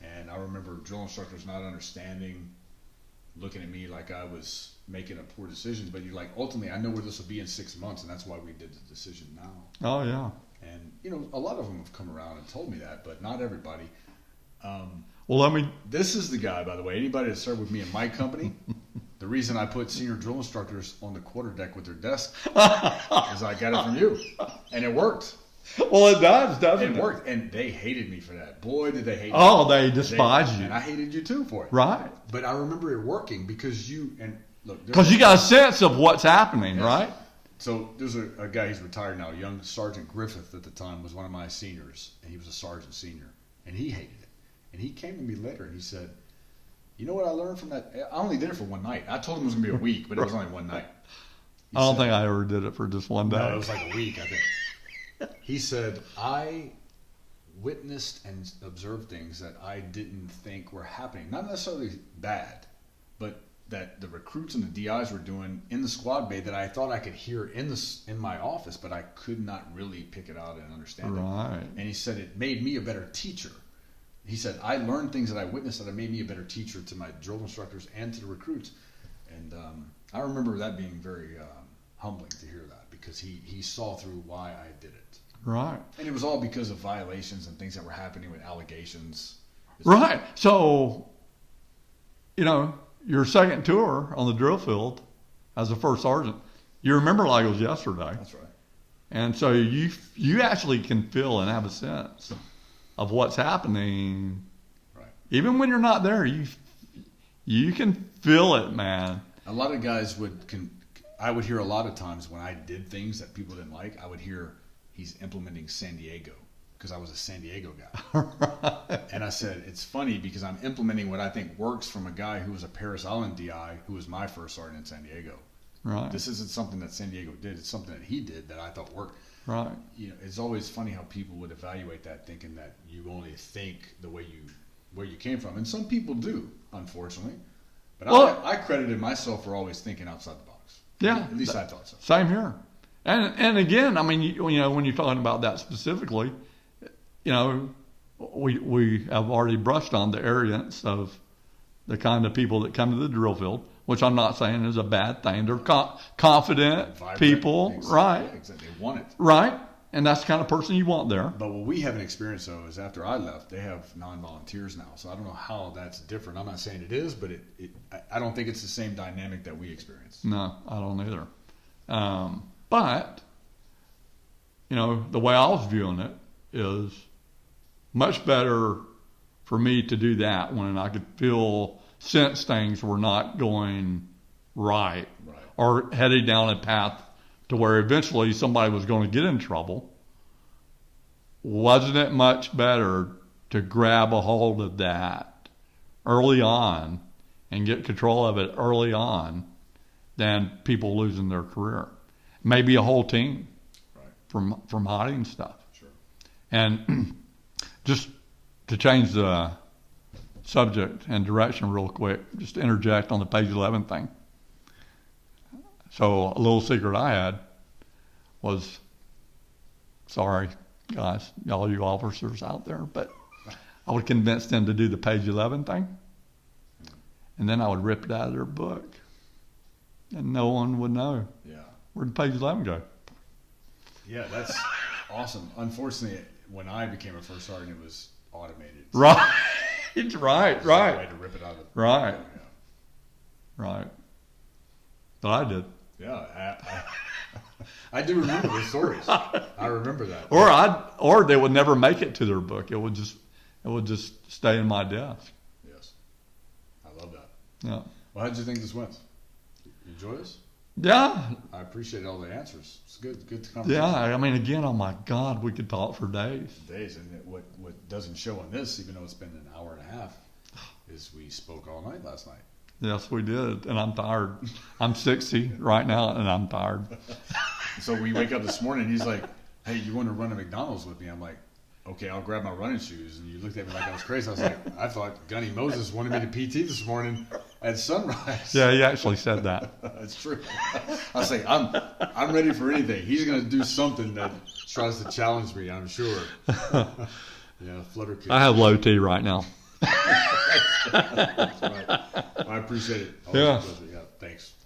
And I remember drill instructors not understanding, looking at me like I was making a poor decision. But you're like, ultimately, I know where this will be in 6 months, and that's why we did the decision now. Oh, yeah. And, a lot of them have come around and told me that, but not everybody. Well, This is the guy, by the way. Anybody that served with me in my company, the reason I put senior drill instructors on the quarterdeck with their desk is I got it from you. And it worked. Well, it does, doesn't it? It worked. And they hated me for that. Boy, did they hate me. Oh, they despise you. And I hated you, too, for it. Right. But I remember it working because you got a sense of what's happening, right? So there's a guy, he's retired now, young Sergeant Griffith at the time was one of my seniors, and he was a sergeant senior, and he hated it. And he came to me later and he said, you know what I learned from that? I only did it for one night. I told him it was going to be a week, but it was only one night. I don't think I ever did it for just one day. No, it was like a week, I think. He said, I witnessed and observed things that I didn't think were happening. Not necessarily bad, but that the recruits and the DIs were doing in the squad bay that I thought I could hear in my office, but I could not really pick it out and understand Right. it. And he said it made me a better teacher. He said, I learned things that I witnessed that made me a better teacher to my drill instructors and to the recruits. And I remember that being very humbling to hear that, because he saw through why I did it. Right. And it was all because of violations and things that were happening with allegations. Right. So, your second tour on the drill field as a first sergeant, you remember like it was yesterday. That's right. And so you actually can feel and have a sense of what's happening. Right. Even when you're not there, you can feel it, man. A lot of guys I would hear a lot of times when I did things that people didn't like, I would hear he's implementing San Diego, because I was a San Diego guy. Right. And I said, it's funny because I'm implementing what I think works from a guy who was a Paris Island DI who was my first sergeant in San Diego. Right. This isn't something that San Diego did. It's something that he did that I thought worked. Right. It's always funny how people would evaluate that, thinking that you only think the way where you came from. And some people do, unfortunately. But I credited myself for always thinking outside the box. Yeah. At least I thought so. Same here. And again, I mean, when you're talking about that specifically, we have already brushed on the arrogance of the kind of people that come to the drill field, which I'm not saying is a bad thing. They're confident Vibrant, people, exactly, right? Yeah, exactly. They want it. Right. And that's the kind of person you want there. But what we haven't experienced, though, is after I left, they have non-volunteers now. So I don't know how that's different. I'm not saying it is, but I don't think it's the same dynamic that we experienced. No, I don't either. But, the way I was viewing it is much better for me to do that when I could sense things were not going right. Or headed down a path to where eventually somebody was going to get in trouble. Wasn't it much better to grab a hold of that early on and get control of it early on than people losing their career? Maybe a whole team from hiding stuff. Sure. And just to change the subject and direction real quick, just to interject on the page 11 thing. So a little secret I had was, sorry guys, all you officers out there, but I would convince them to do the page 11 thing, and then I would rip it out of their book, and no one would know. Yeah. Where'd page 11 go? Yeah, that's awesome. Unfortunately, when I became a first sergeant, it was automated. Right. It's right. So I had to rip it out of the Right. book, yeah. Right. But I did. Yeah, I do remember the stories. I remember that. Or they would never make it to their book. It would just stay in my desk. Yes, I love that. Yeah. Well, how did you think this went? You enjoy this? Yeah. I appreciate all the answers. It's good conversation. Yeah. I mean, again, oh my God, we could talk for days. And what doesn't show on this, even though it's been an hour and a half, is we spoke all night last night. Yes, we did, and I'm tired. I'm 60 right now, and I'm tired. So we wake up this morning, and he's like, "Hey, you want to run to McDonald's with me?" I'm like, "Okay, I'll grab my running shoes." And you looked at me like I was crazy. I was like, "I thought Gunny Moses wanted me to PT this morning at sunrise." Yeah, he actually said that. That's true. I was like, I'm ready for anything. He's going to do something that tries to challenge me, I'm sure. Yeah, flutter kick. I have low T right now. That's right. I appreciate it. Always Yeah. a pleasure. Yeah, thanks.